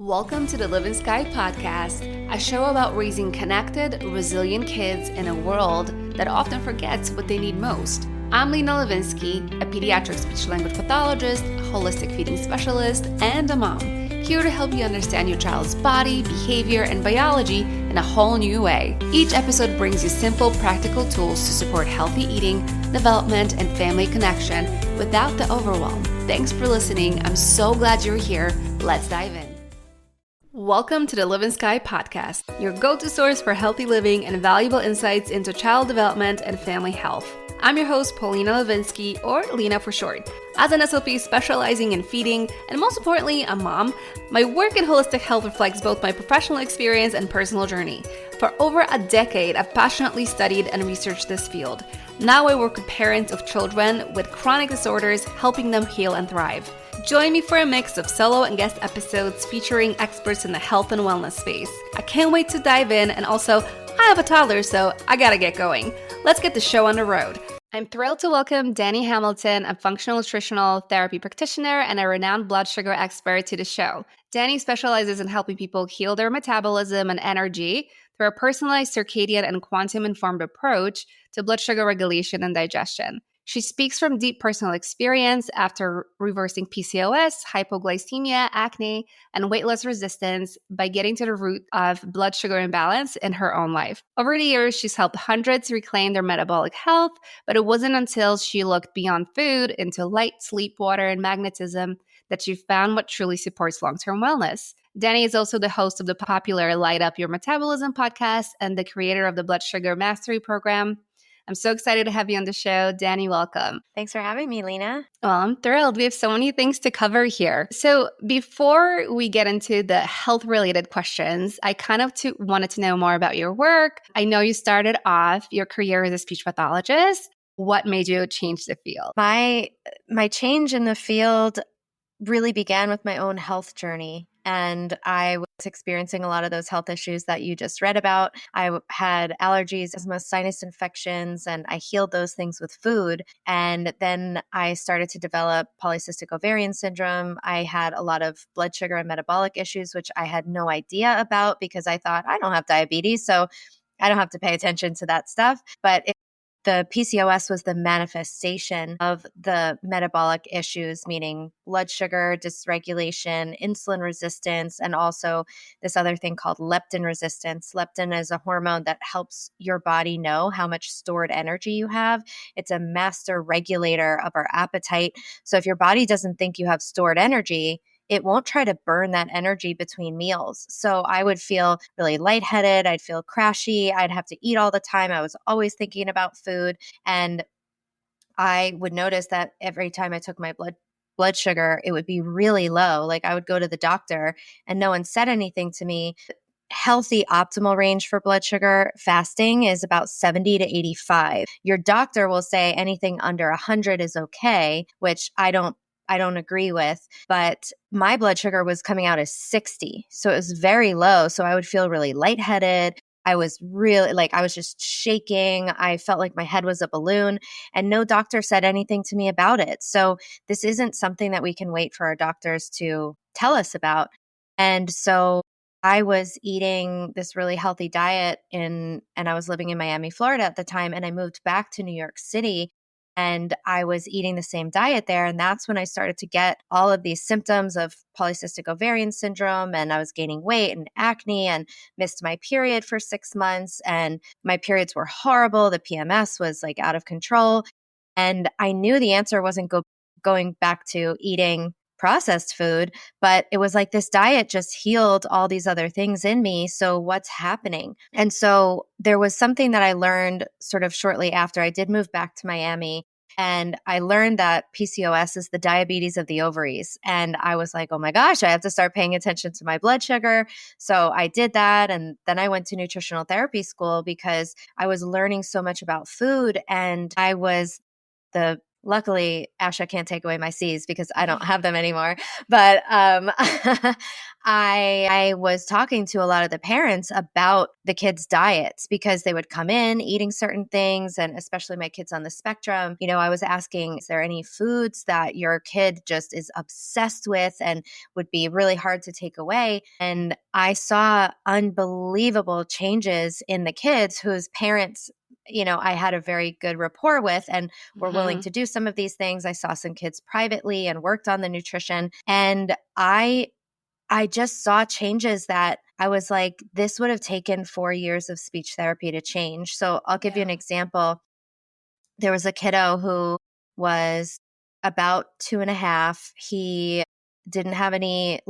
Welcome to the Livin'Sky Podcast, a show about raising connected, resilient kids in a world that often forgets what they need most. I'm Lena Livin'Sky, a pediatric speech-language pathologist, holistic feeding specialist, and a mom, here to help you understand your child's body, behavior, and biology in a whole new way. Each episode brings you simple, practical tools to support healthy eating, development, and family connection without the overwhelm. Thanks for listening. I'm so glad you're here. Let's dive in. Welcome to the Livin'Sky Podcast, your go-to source for healthy living and valuable insights into child development and family health. I'm your host, Paulina Livin'Sky, or Lena for short. As an SLP specializing in feeding, and most importantly, a mom, my work in holistic health reflects both my professional experience and personal journey. For over a decade, I've passionately studied and researched this field. Now I work with parents of children with chronic disorders, helping them heal and thrive. Join me for a mix of solo and guest episodes featuring experts in the health and wellness space. I can't wait to dive in, and also, I have a toddler, so I gotta get going. Let's get the show on the road. I'm thrilled to welcome Dani Hamilton, a functional nutritional therapy practitioner and a renowned blood sugar expert, to the show. Dani specializes in helping people heal their metabolism and energy through a personalized circadian and quantum-informed approach to blood sugar regulation and digestion. She speaks from deep personal experience after reversing PCOS, hypoglycemia, acne, and weight loss resistance by getting to the root of blood sugar imbalance in her own life. Over the years, she's helped hundreds reclaim their metabolic health, but it wasn't until she looked beyond food into light, sleep, water, and magnetism that she found what truly supports long-term wellness. Dani is also the host of the popular Light Up Your Metabolism podcast and the creator of the Blood Sugar Mastery Program. I'm so excited to have you on the show. Dani, welcome. Thanks for having me, Lena. Well, I'm thrilled. We have so many things to cover here. So before we get into the health-related questions, I kind of wanted to know more about your work. I know you started off your career as a speech pathologist. What made you change the field? My change in the field really began with my own health journey. And I was experiencing a lot of those health issues that you just read about. I had allergies, asthma, sinus infections, and I healed those things with food. And then I started to develop polycystic ovarian syndrome. I had a lot of blood sugar and metabolic issues, which I had no idea about because I thought I don't have diabetes, so I don't have to pay attention to that stuff. But the PCOS was the manifestation of the metabolic issues, meaning blood sugar dysregulation, insulin resistance, and also this other thing called leptin resistance. Leptin is a hormone that helps your body know how much stored energy you have. It's a master regulator of our appetite. So if your body doesn't think you have stored energy, it won't try to burn that energy between meals. So I would feel really lightheaded. I'd feel crashy. I'd have to eat all the time. I was always thinking about food. And I would notice that every time I took my blood sugar, it would be really low. Like I would go to the doctor and no one said anything to me. Healthy optimal range for blood sugar fasting is about 70 to 85. Your doctor will say anything under 100 is okay, which I don't agree with, but my blood sugar was coming out as 60. So it was very low. So I would feel really lightheaded. I was really I was just shaking. I felt like my head was a balloon and no doctor said anything to me about it. So this isn't something that we can wait for our doctors to tell us about. And so I was eating this really healthy diet and I was living in Miami, Florida at the time. And I moved back to New York City. And I was eating the same diet there. And that's when I started to get all of these symptoms of polycystic ovarian syndrome. And I was gaining weight and acne and missed my period for 6 months. And my periods were horrible. The PMS was out of control. And I knew the answer wasn't going back to eating processed food, but it was like this diet just healed all these other things in me. So what's happening? And so there was something that I learned sort of shortly after. I did move back to Miami and I learned that PCOS is the diabetes of the ovaries. And I was like, oh my gosh, I have to start paying attention to my blood sugar. So I did that. And then I went to nutritional therapy school because I was learning so much about food and I was the luckily Asha can't take away my C's because I don't have them anymore. But I was talking to a lot of the parents about the kids' diets because they would come in eating certain things, and especially my kids on the spectrum. I was asking, is there any foods that your kid just is obsessed with and would be really hard to take away? And I saw unbelievable changes in the kids whose parents I had a very good rapport with and were willing to do some of these things. I saw some kids privately and worked on the nutrition. And I just saw changes that I was like, this would have taken 4 years of speech therapy to change. So I'll give you an example. There was a kiddo who was about 2.5. He didn't have any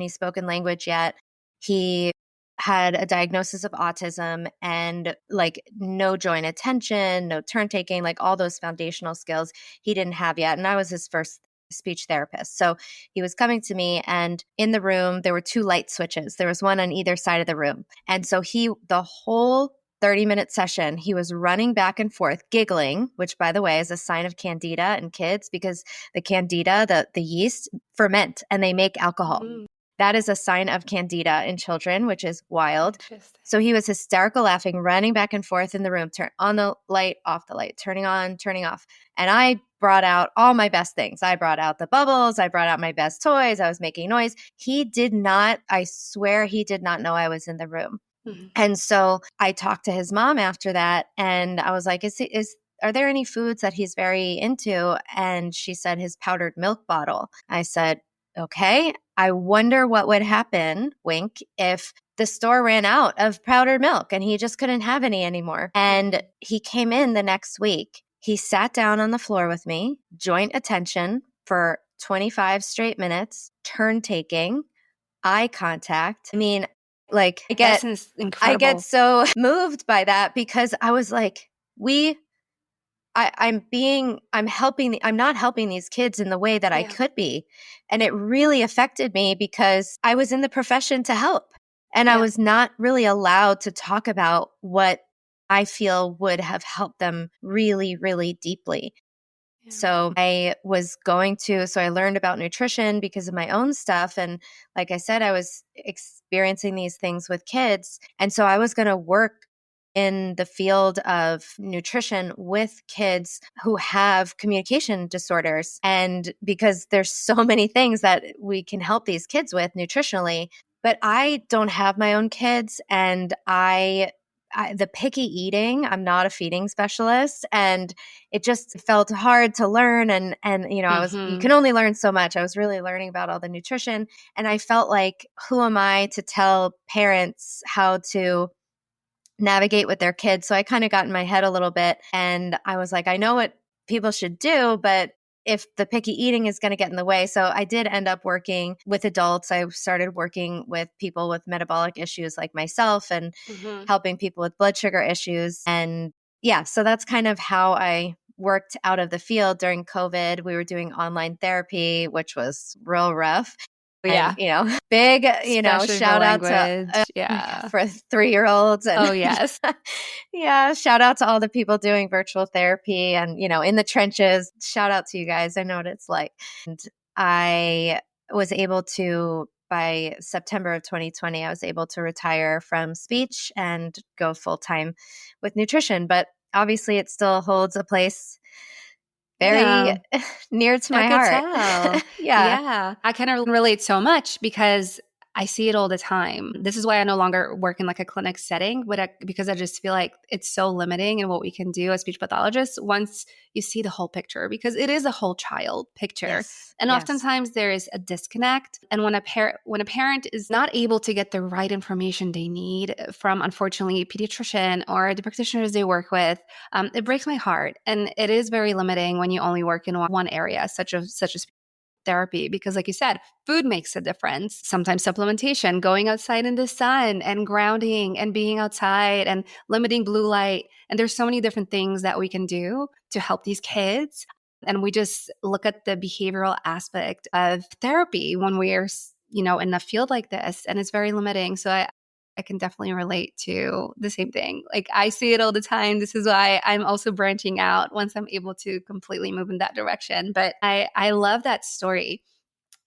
spoken language yet. He had a diagnosis of autism and like no joint attention, no turn taking, like all those foundational skills he didn't have yet. And I was his first speech therapist. So he was coming to me, and in the room, there were 2 light switches. There was one on either side of the room. And so the whole 30-minute session, he was running back and forth, giggling, which by the way is a sign of candida in kids because the candida, the yeast, ferment and they make alcohol. That is a sign of candida in children, which is wild. So he was hysterical laughing, running back and forth in the room, turn on the light, off the light, turning on, turning off. And I brought out all my best things. I brought out the bubbles. I brought out my best toys. I was making noise. I swear he did not know I was in the room. And so I talked to his mom after that, and I was like, are there any foods that he's very into? And she said his powdered milk bottle. I said, okay, I wonder what would happen, wink, if the store ran out of powdered milk and he just couldn't have any anymore. And he came in the next week. He sat down on the floor with me, joint attention for 25 straight minutes, turn taking, eye contact. I mean, like I get so moved by that because I was like, I'm not helping these kids in the way that I could be. And it really affected me because I was in the profession to help. And I was not really allowed to talk about what I feel would have helped them really, really deeply. So I learned about nutrition because of my own stuff. And like I said, I was experiencing these things with kids. And so I was going to work in the field of nutrition with kids who have communication disorders. And because there's so many things that we can help these kids with nutritionally, but I don't have my own kids, and the picky eating, I'm not a feeding specialist, and it just felt hard to learn. And you can only learn so much. I was really learning about all the nutrition, and I felt like, who am I to tell parents how to navigate with their kids? So I kind of got in my head a little bit, and I was like, I know what people should do, but if the picky eating is going to get in the way. So I did end up working with adults. I started working with people with metabolic issues like myself, and helping people with blood sugar issues. And so that's kind of how I worked out of the field during COVID. We were doing online therapy, which was real rough. And, big, Especially shout out to for 3-year-olds. And oh, yes. Shout out to all the people doing virtual therapy and, in the trenches. Shout out to you guys. I know what it's like. And I was able to, by September of 2020, I was able to retire from speech and go full time with nutrition. But obviously it still holds a place very near to my heart. Yeah. I kind of relate so much because I see it all the time. This is why I no longer work in like a clinic setting, because I just feel like it's so limiting in what we can do as speech pathologists once you see the whole picture, because it is a whole child picture. And oftentimes there is a disconnect. And when a parent is not able to get the right information they need from, unfortunately, a pediatrician or the practitioners they work with, it breaks my heart. And it is very limiting when you only work in one area, such as therapy, because like you said, food makes a difference. Sometimes supplementation, going outside in the sun and grounding and being outside and limiting blue light. And there's so many different things that we can do to help these kids. And we just look at the behavioral aspect of therapy when we're, in a field like this, and it's very limiting. So I can definitely relate to the same thing. Like I see it all the time. This is why I'm also branching out once I'm able to completely move in that direction. But I love that story.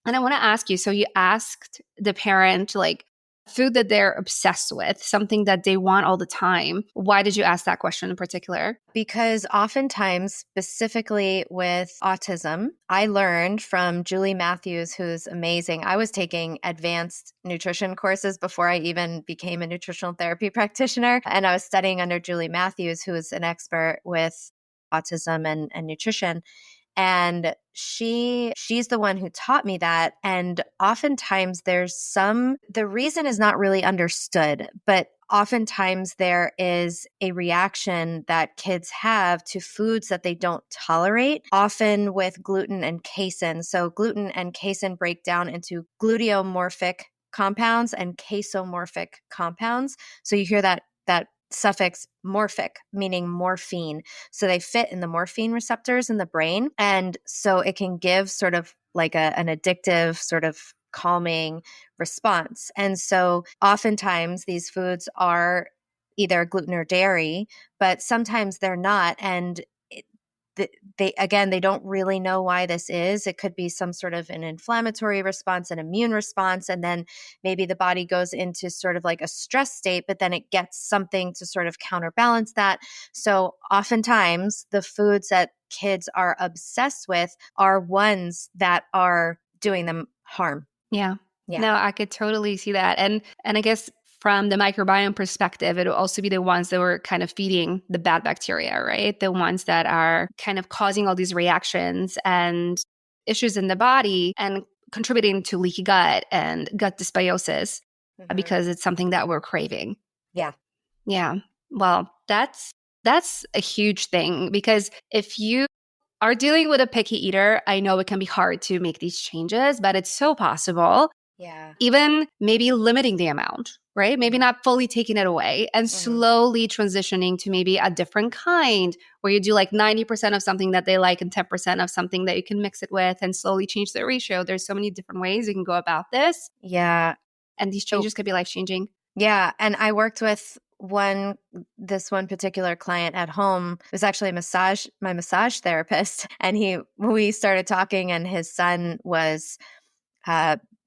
And I want to ask you, so you asked the parent like food that they're obsessed with, something that they want all the time. Why did you ask that question in particular? Because oftentimes, specifically with autism, I learned from Julie Matthews, who's amazing. I was taking advanced nutrition courses before I even became a nutritional therapy practitioner. And I was studying under Julie Matthews, who is an expert with autism and nutrition. And she's the one who taught me that. And oftentimes the reason is not really understood, but oftentimes there is a reaction that kids have to foods that they don't tolerate, often with gluten and casein. So gluten and casein break down into gluteomorphic compounds and casomorphic compounds. So you hear that suffix morphic, meaning morphine. So they fit in the morphine receptors in the brain. And so it can give sort of like an addictive sort of calming response. And so oftentimes these foods are either gluten or dairy, but sometimes they're not. And they don't really know why this is. It could be some sort of an inflammatory response, an immune response, and then maybe the body goes into sort of like a stress state, but then it gets something to sort of counterbalance that. So oftentimes the foods that kids are obsessed with are ones that are doing them harm. Yeah. Yeah. No, I could totally see that. And I guess from the microbiome perspective, it'll also be the ones that were kind of feeding the bad bacteria, right? The ones that are kind of causing all these reactions and issues in the body and contributing to leaky gut and gut dysbiosis because it's something that we're craving. Yeah. Yeah. Well, that's a huge thing because if you are dealing with a picky eater, I know it can be hard to make these changes, but it's so possible. Yeah. Even maybe limiting the amount, right? Maybe not fully taking it away and slowly transitioning to maybe a different kind where you do like 90% of something that they like and 10% of something that you can mix it with and slowly change the ratio. There's so many different ways you can go about this. Yeah. And these changes could be life-changing. Yeah. And I worked with this one particular client at home. It was actually my massage therapist. And we started talking and his son was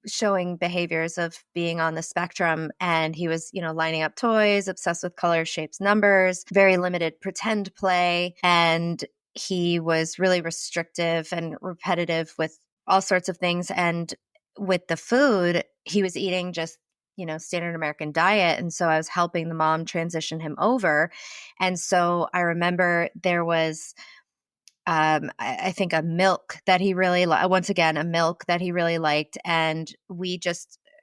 showing behaviors of being on the spectrum. And he was, lining up toys, obsessed with colors, shapes, numbers, very limited pretend play. And he was really restrictive and repetitive with all sorts of things. And with the food, he was eating just standard American diet. And so I was helping the mom transition him over. And so I remember there was I think a milk that he really once again a milk that he really liked, and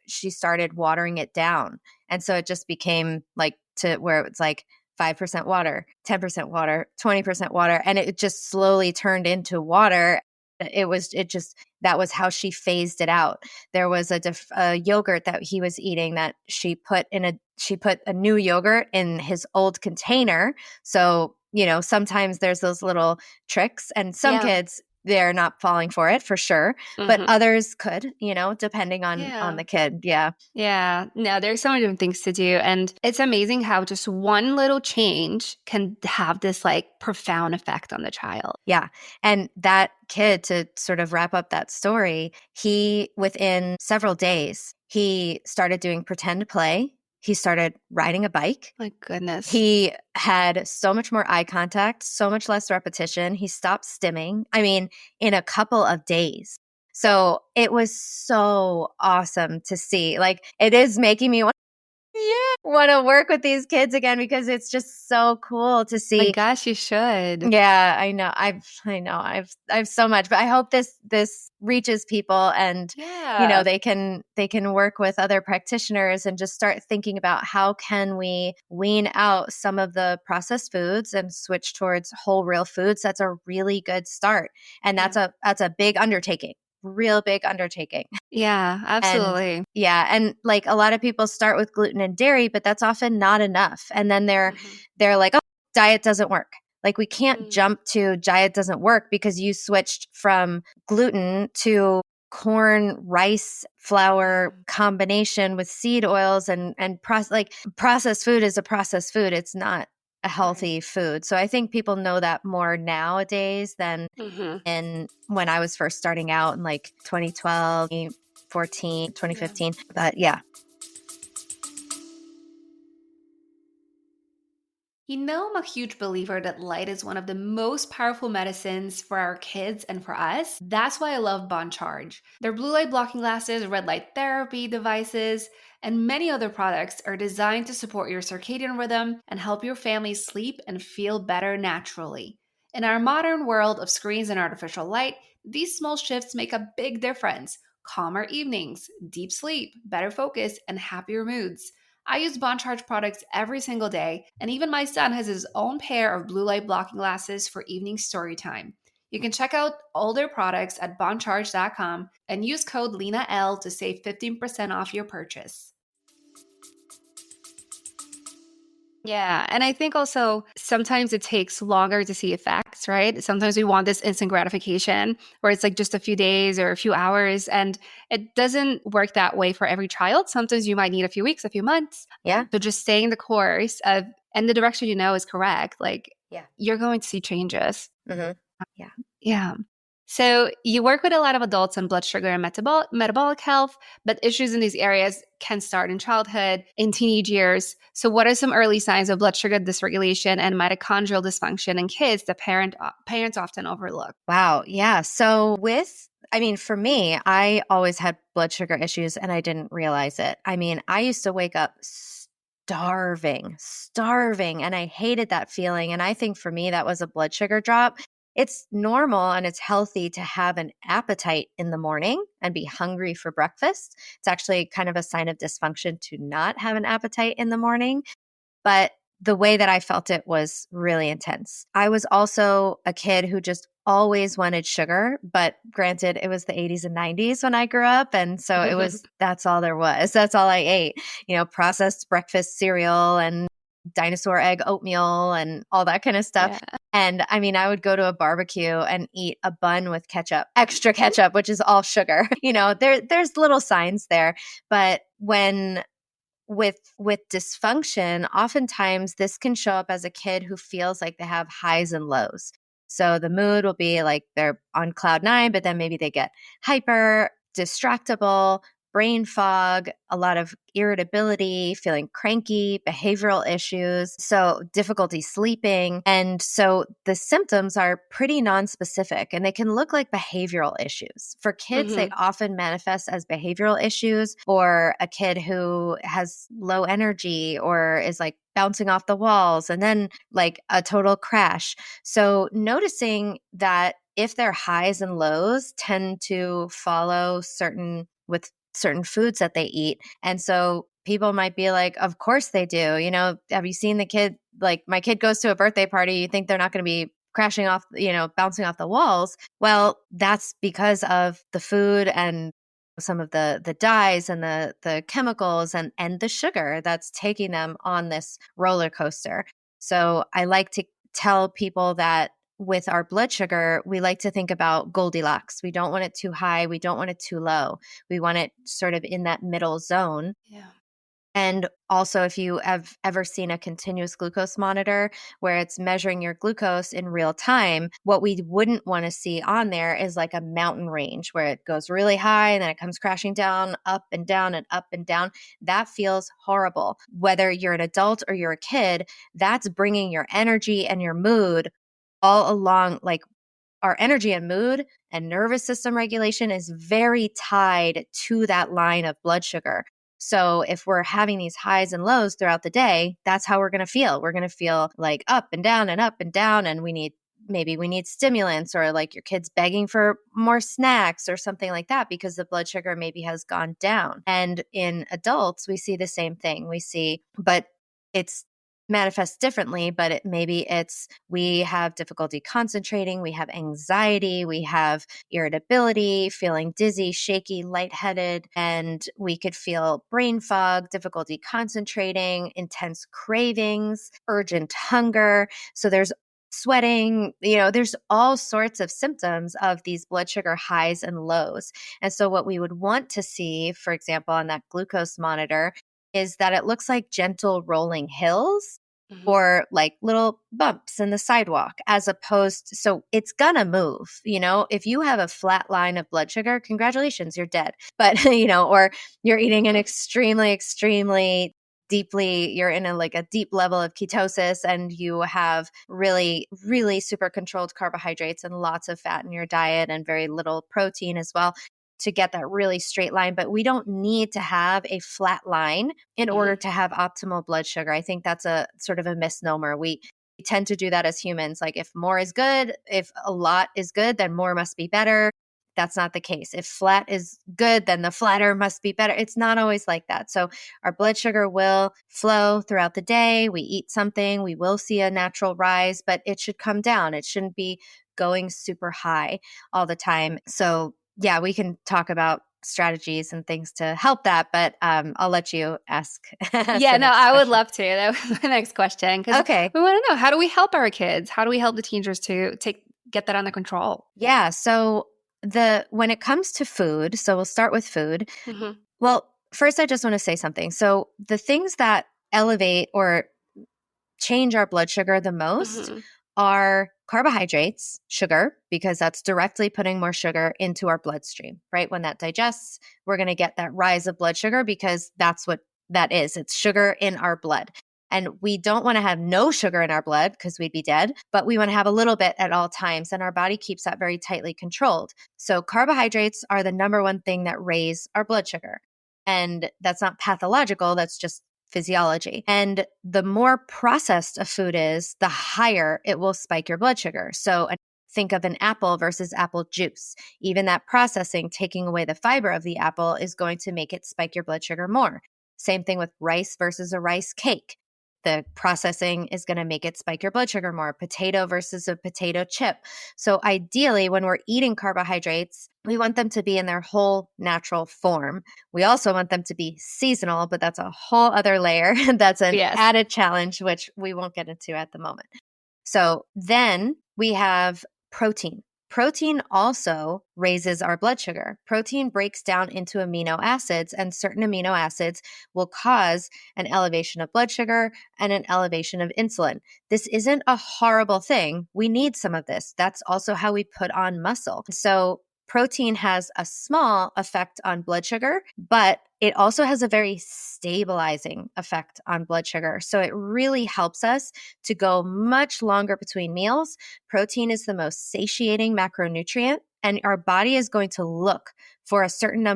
she started watering it down, and so it just became like to where it's like 5% water, 10% water, 20% water, and it just slowly turned into water. That was how she phased it out. There was a yogurt that he was eating that she put a new yogurt in his old container. So, sometimes there's those little tricks and some kids, they're not falling for it for sure, but others could, depending on the kid. Yeah. Yeah. No, there's so many different things to do. And it's amazing how just one little change can have this like profound effect on the child. Yeah. And that kid, to sort of wrap up that story, within several days, he started doing pretend play. He started riding a bike. My goodness. He had so much more eye contact, so much less repetition. He stopped stimming. I mean, in a couple of days. So it was so awesome to see. Like, it is making me want to work with these kids again because it's just so cool to see. My gosh, you should. Yeah, I know. I've so much, but I hope this reaches people and they can work with other practitioners and just start thinking about how can we wean out some of the processed foods and switch towards whole real foods. That's a really good start. And that's a big undertaking. Real big undertaking. Yeah, absolutely. And like a lot of people start with gluten and dairy, but that's often not enough. And then they're like, oh, diet doesn't work. Like we can't jump to diet doesn't work because you switched from gluten to corn rice flour combination with seed oils and processed food is a processed food. It's not a healthy food. So I think people know that more nowadays than in when I was first starting out in like 2012, 2014, 2015. But yeah. You know, I'm a huge believer that light is one of the most powerful medicines for our kids and for us. That's why I love Bon Charge. Their blue light blocking glasses, red light therapy devices, and many other products are designed to support your circadian rhythm and help your family sleep and feel better naturally. In our modern world of screens and artificial light, these small shifts make a big difference. Calmer evenings, deep sleep, better focus, and happier moods. I use Bon Charge products every single day, and even my son has his own pair of blue light blocking glasses for evening story time. You can check out all their products at boncharge.com and use code LENAL to save 15% off your purchase. Yeah. And I think also sometimes it takes longer to see effects, right? Sometimes we want this instant gratification where it's like just a few days or a few hours. And it doesn't work that way for every child. Sometimes you might need a few weeks, a few months. Yeah. So just staying the course of, and the direction you know is correct, like you're going to see changes. Yeah. Yeah. So you work with a lot of adults on blood sugar and metabolic health, but issues in these areas can start in childhood, in teenage years. So what are some early signs of blood sugar dysregulation and mitochondrial dysfunction in kids that parents often overlook? Wow. Yeah. So for me, I always had blood sugar issues and I didn't realize it. I mean, I used to wake up starving, and I hated that feeling. And I think for me, that was a blood sugar drop. It's normal and it's healthy to have an appetite in the morning and be hungry for breakfast. It's actually kind of a sign of dysfunction to not have an appetite in the morning. But the way that I felt it was really intense. I was also a kid who just always wanted sugar, but granted, it was the 80s and 90s when I grew up. And so that's all there was. That's all I ate, processed breakfast cereal and dinosaur egg oatmeal and all that kind of stuff. Yeah. And I mean, I would go to a barbecue and eat a bun with ketchup, extra ketchup, which is all sugar. There's little signs there. But with dysfunction, oftentimes this can show up as a kid who feels like they have highs and lows. So the mood will be like they're on cloud nine, but then maybe they get hyper, distractible, brain fog, a lot of irritability, feeling cranky, behavioral issues, so difficulty sleeping. And so the symptoms are pretty nonspecific and they can look like behavioral issues. For kids, they often manifest as behavioral issues, or a kid who has low energy or is like bouncing off the walls and then like a total crash. So noticing that if their highs and lows tend to follow certain foods that they eat. And so people might be like, of course they do. Have you seen the kid? Like my kid goes to a birthday party. You think they're not going to be crashing off, bouncing off the walls. Well, that's because of the food and some of the dyes and the chemicals and the sugar that's taking them on this roller coaster. So I like to tell people that with our blood sugar, we like to think about Goldilocks. We don't want it too high. We don't want it too low. We want it sort of in that middle zone. Yeah. And also, if you have ever seen a continuous glucose monitor where it's measuring your glucose in real time, what we wouldn't want to see on there is like a mountain range where it goes really high and then it comes crashing down, up and down and up and down. That feels horrible. Whether you're an adult or you're a kid, that's bringing your energy and your mood all along. Like our energy and mood and nervous system regulation is very tied to that line of blood sugar. So if we're having these highs and lows throughout the day, that's how we're going to feel. We're going to feel like up and down and up and down. And maybe we need stimulants, or like your kid's begging for more snacks or something like that because the blood sugar maybe has gone down. And in adults, we see the same thing. But it's manifests differently, but we have difficulty concentrating, we have anxiety, we have irritability, feeling dizzy, shaky, lightheaded, and we could feel brain fog, difficulty concentrating, intense cravings, urgent hunger. So there's sweating, there's all sorts of symptoms of these blood sugar highs and lows. And so what we would want to see, for example, on that glucose monitor is that it looks like gentle rolling hills or like little bumps in the sidewalk, as opposed to, so it's gonna move, if you have a flat line of blood sugar, congratulations, you're dead. But, or you're eating an extremely, extremely deeply, you're in a deep level of ketosis and you have really, really super controlled carbohydrates and lots of fat in your diet and very little protein as well to get that really straight line. But we don't need to have a flat line in order to have optimal blood sugar. I think that's a sort of a misnomer. We tend to do that as humans. Like if more is good, if a lot is good, then more must be better. That's not the case. If flat is good, then the flatter must be better. It's not always like that. So our blood sugar will flow throughout the day. We eat something, we will see a natural rise, but it should come down. It shouldn't be going super high all the time. So yeah, we can talk about strategies and things to help that, but I'll let you ask. Yeah, no, I would love to. That was my next question. Okay. We want to know, how do we help our kids? How do we help the teenagers to get that under control? Yeah. So when it comes to food, so we'll start with food. Well, first I just want to say something. So the things that elevate or change our blood sugar the most are carbohydrates, sugar, because that's directly putting more sugar into our bloodstream, right? When that digests, we're going to get that rise of blood sugar because that's what that is. It's sugar in our blood. And we don't want to have no sugar in our blood because we'd be dead, but we want to have a little bit at all times. And our body keeps that very tightly controlled. So carbohydrates are the number one thing that raise our blood sugar. And that's not pathological. That's just physiology. And the more processed a food is, the higher it will spike your blood sugar. So think of an apple versus apple juice. Even that processing, taking away the fiber of the apple, is going to make it spike your blood sugar more. Same thing with rice versus a rice cake. The processing is going to make it spike your blood sugar more. Potato versus a potato chip. So ideally, when we're eating carbohydrates, we want them to be in their whole natural form. We also want them to be seasonal, but that's a whole other layer. That's an added challenge, which we won't get into at the moment. So then we have protein. Protein also raises our blood sugar. Protein breaks down into amino acids, and certain amino acids will cause an elevation of blood sugar and an elevation of insulin. This isn't a horrible thing. We need some of this. That's also how we put on muscle. So protein has a small effect on blood sugar, but it also has a very stabilizing effect on blood sugar. So it really helps us to go much longer between meals. Protein is the most satiating macronutrient, and our body is going to look for a certain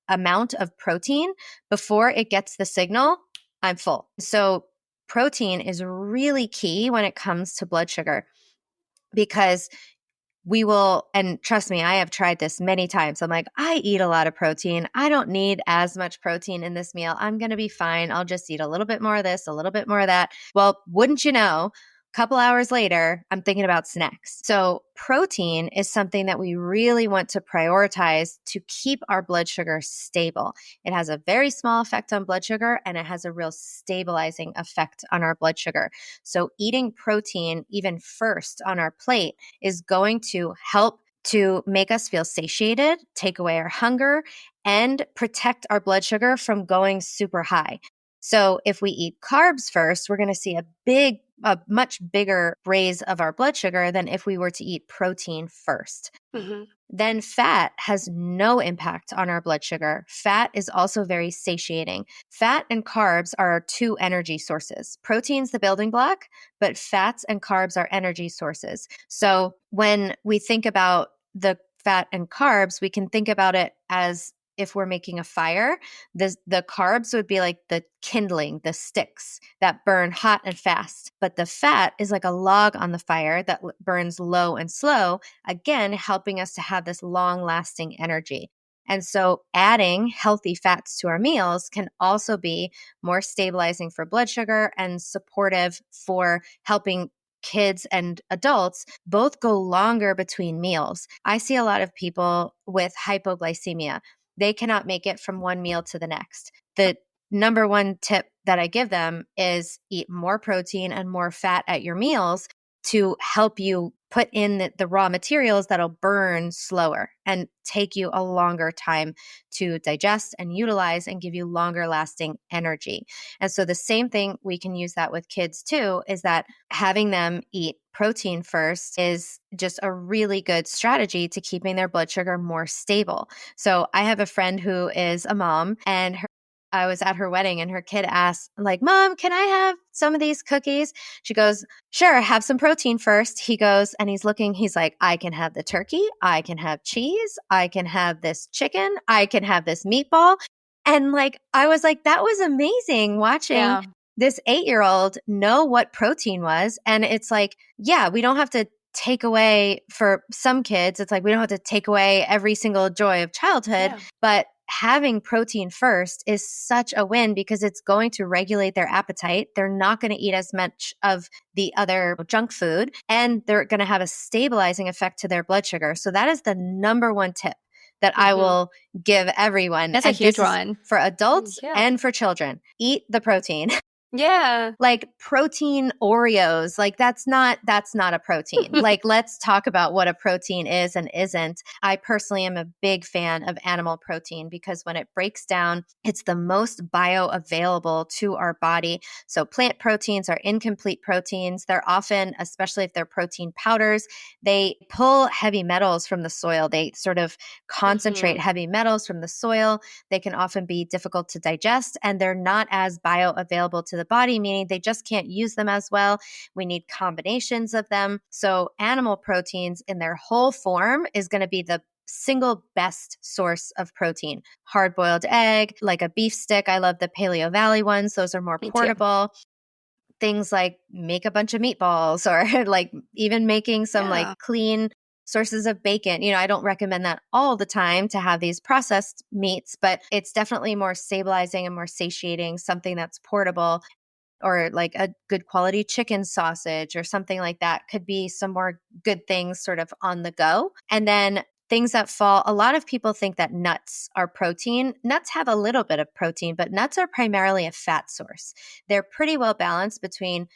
amount of protein before it gets the signal, I'm full. So protein is really key when it comes to blood sugar, because we will, and trust me, I have tried this many times. I'm like, I eat a lot of protein. I don't need as much protein in this meal. I'm going to be fine. I'll just eat a little bit more of this, a little bit more of that. Well, wouldn't you know, a couple hours later, I'm thinking about snacks. So protein is something that we really want to prioritize to keep our blood sugar stable. It has a very small effect on blood sugar, and it has a real stabilizing effect on our blood sugar. So eating protein even first on our plate is going to help to make us feel satiated, take away our hunger, and protect our blood sugar from going super high. So if we eat carbs first, we're going to see a much bigger raise of our blood sugar than if we were to eat protein first. Then fat has no impact on our blood sugar. Fat is also very satiating. Fat and carbs are our two energy sources. Protein's the building block, but fats and carbs are energy sources. So when we think about the fat and carbs, we can think about it as if we're making a fire, the carbs would be like the kindling, the sticks that burn hot and fast. But the fat is like a log on the fire that burns low and slow, again, helping us to have this long-lasting energy. And so adding healthy fats to our meals can also be more stabilizing for blood sugar and supportive for helping kids and adults both go longer between meals. I see a lot of people with hypoglycemia. They cannot make it from one meal to the next. The number one tip that I give them is eat more protein and more fat at your meals, to help you put in the raw materials that'll burn slower and take you a longer time to digest and utilize and give you longer lasting energy. And so the same thing, we can use that with kids too, is that having them eat protein first is just a really good strategy to keeping their blood sugar more stable. So I have a friend who is a mom, and I was at her wedding and her kid asked, like, Mom, can I have some of these cookies? She goes, sure, have some protein first. He goes, and he's looking, he's like, I can have the turkey, I can have cheese, I can have this chicken, I can have this meatball. And like, I was like, that was amazing watching this 8-year-old know what protein was. And it's like, yeah, we don't have to take away, for some kids, it's like we don't have to take away every single joy of childhood, but having protein first is such a win because it's going to regulate their appetite. They're not going to eat as much of the other junk food, and they're going to have a stabilizing effect to their blood sugar. So that is the number one tip that I will give everyone. That's a huge one. For adults and for children. Eat the protein. Yeah. Like protein Oreos, like that's not a protein. Like, let's talk about what a protein is and isn't. I personally am a big fan of animal protein because when it breaks down, it's the most bioavailable to our body. So plant proteins are incomplete proteins. They're often, especially if they're protein powders, they pull heavy metals from the soil. They sort of concentrate heavy metals from the soil. They can often be difficult to digest, and they're not as bioavailable to the body, meaning they just can't use them as well. We need combinations of them. So animal proteins in their whole form is going to be the single best source of protein. Hard-boiled egg, like a beef stick. I love the Paleo Valley ones. Those are more portable. Things like make a bunch of meatballs, or like even making some like clean sources of bacon. I don't recommend that all the time to have these processed meats, but it's definitely more stabilizing and more satiating, something that's portable, or like a good quality chicken sausage or something like that could be some more good things sort of on the go. And then things that fall, a lot of people think that nuts are protein. Nuts have a little bit of protein, but nuts are primarily a fat source. They're pretty well balanced between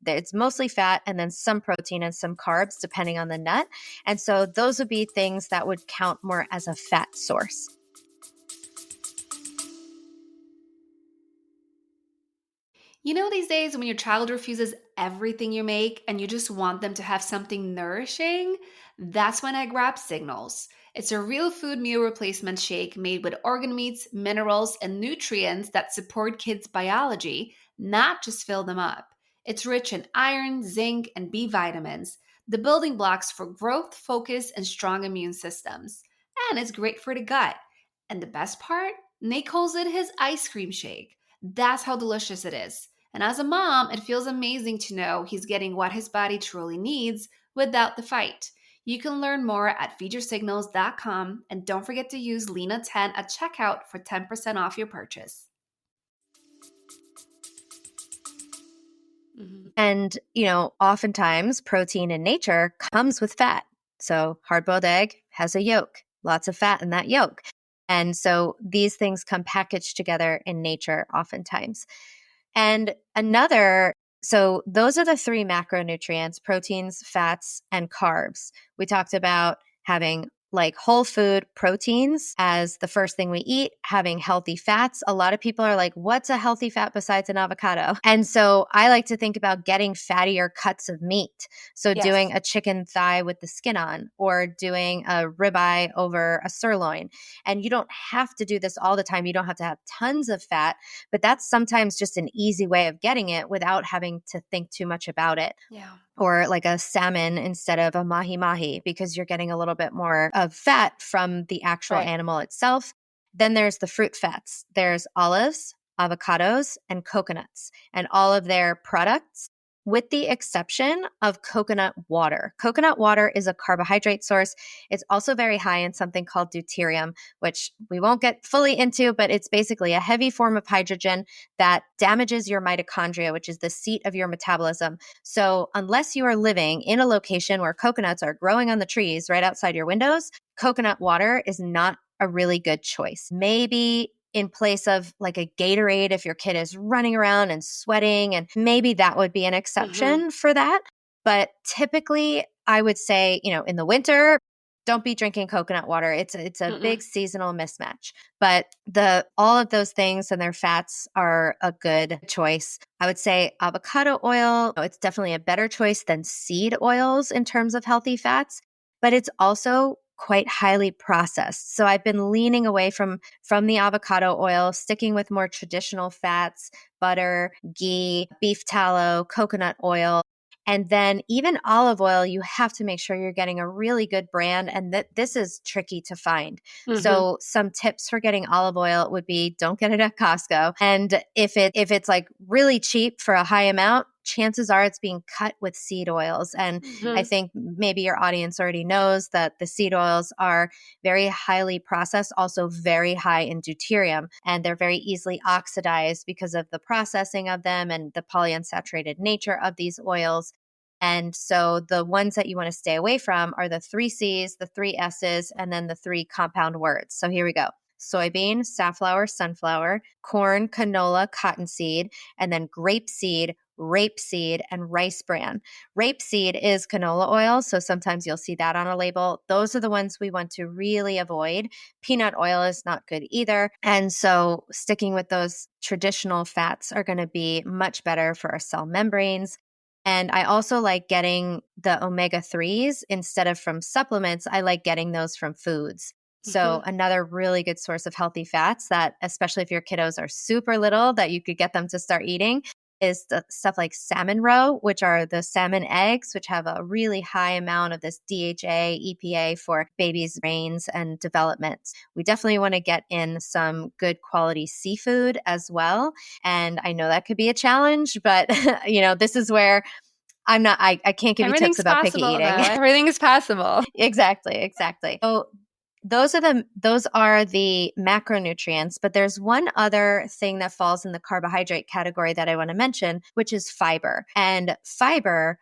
it's mostly fat and then some protein and some carbs depending on the nut. And so those would be things that would count more as a fat source. These days when your child refuses everything you make and you just want them to have something nourishing, that's when I grab Signals. It's a real food meal replacement shake made with organ meats, minerals, and nutrients that support kids' biology, not just fill them up. It's rich in iron, zinc, and B vitamins, the building blocks for growth, focus, and strong immune systems. And it's great for the gut. And the best part? Nick calls it his ice cream shake. That's how delicious it is. And as a mom, it feels amazing to know he's getting what his body truly needs without the fight. You can learn more at feedyoursignals.com, and don't forget to use Lena10 at checkout for 10% off your purchase. And, oftentimes protein in nature comes with fat. So hard-boiled egg has a yolk, lots of fat in that yolk. And so these things come packaged together in nature oftentimes. And so those are the 3 macronutrients: proteins, fats, and carbs. We talked about having like whole food proteins as the first thing we eat, having healthy fats. A lot of people are like, what's a healthy fat besides an avocado? And so I like to think about getting fattier cuts of meat. So doing a chicken thigh with the skin on, or doing a ribeye over a sirloin. And you don't have to do this all the time. You don't have to have tons of fat, but that's sometimes just an easy way of getting it without having to think too much about it. Yeah. Or like a salmon instead of a mahi-mahi, because you're getting a little bit more of fat from the actual animal itself. Then there's the fruit fats. There's olives, avocados, and coconuts, and all of their products, with the exception of coconut water. Coconut water is a carbohydrate source. It's also very high in something called deuterium, which we won't get fully into, but it's basically a heavy form of hydrogen that damages your mitochondria, which is the seat of your metabolism. So unless you are living in a location where coconuts are growing on the trees right outside your windows, coconut water is not a really good choice. Maybe in place of like a Gatorade if your kid is running around and sweating, and maybe that would be an exception for that. But typically, I would say, in the winter, don't be drinking coconut water. It's a big seasonal mismatch. But all of those things and their fats are a good choice. I would say avocado oil, it's definitely a better choice than seed oils in terms of healthy fats, but it's also quite highly processed. So I've been leaning away from the avocado oil, sticking with more traditional fats, butter, ghee, beef tallow, coconut oil. And then even olive oil, you have to make sure you're getting a really good brand, and that this is tricky to find. So some tips for getting olive oil would be don't get it at Costco. And if it's like really cheap for a high amount, chances are it's being cut with seed oils. And I think maybe your audience already knows that the seed oils are very highly processed, also very high in deuterium, and they're very easily oxidized because of the processing of them and the polyunsaturated nature of these oils. And so the ones that you want to stay away from are the 3 C's, the 3 S's, and then the 3 compound words. So here we go. Soybean, safflower, sunflower, corn, canola, cottonseed, and then grapeseed, rapeseed, and rice bran. Rapeseed is canola oil, so sometimes you'll see that on a label. Those are the ones we want to really avoid. Peanut oil is not good either. And so sticking with those traditional fats are going to be much better for our cell membranes. And I also like getting the omega-3s instead of from supplements. I like getting those from foods. So another really good source of healthy fats that, especially if your kiddos are super little, that you could get them to start eating is the stuff like salmon roe, which are the salmon eggs, which have a really high amount of this DHA, EPA for babies' brains and development. We definitely want to get in some good quality seafood as well. And I know that could be a challenge, but this is where I can't give you tips about picky eating. Everything is possible. Exactly. So those are the macronutrients, but there's one other thing that falls in the carbohydrate category that I want to mention, which is fiber. And fiber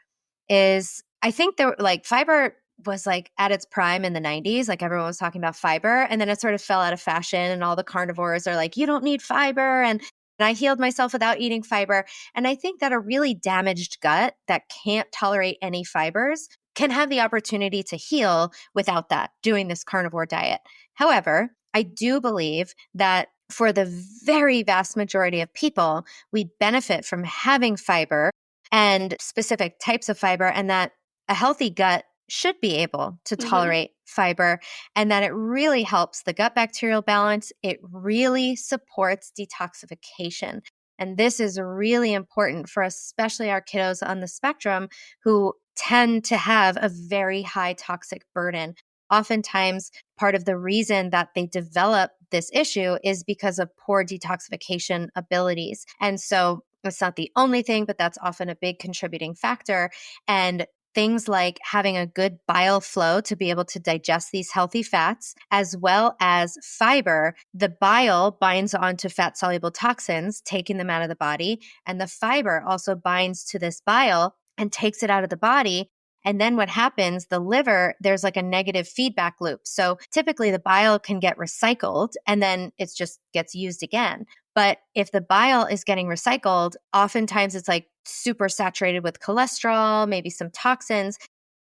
is, I think fiber was like at its prime in the 90s, like everyone was talking about fiber, and then it sort of fell out of fashion and all the carnivores are like, you don't need fiber. And I healed myself without eating fiber. And I think that a really damaged gut that can't tolerate any fibers can have the opportunity to heal without that, doing this carnivore diet. However, I do believe that for the very vast majority of people, we benefit from having fiber and specific types of fiber, and that a healthy gut should be able to tolerate fiber, and that it really helps the gut bacterial balance. It really supports detoxification. And this is really important for especially our kiddos on the spectrum who tend to have a very high toxic burden. Oftentimes, part of the reason that they develop this issue is because of poor detoxification abilities. And so it's not the only thing, but that's often a big contributing factor. And things like having a good bile flow to be able to digest these healthy fats, as well as fiber. The bile binds onto fat-soluble toxins, taking them out of the body, and the fiber also binds to this bile and takes it out of the body. And then what happens, the liver, there's like a negative feedback loop. So typically the bile can get recycled and then it just gets used again. But if the bile is getting recycled, oftentimes it's like super saturated with cholesterol, maybe some toxins.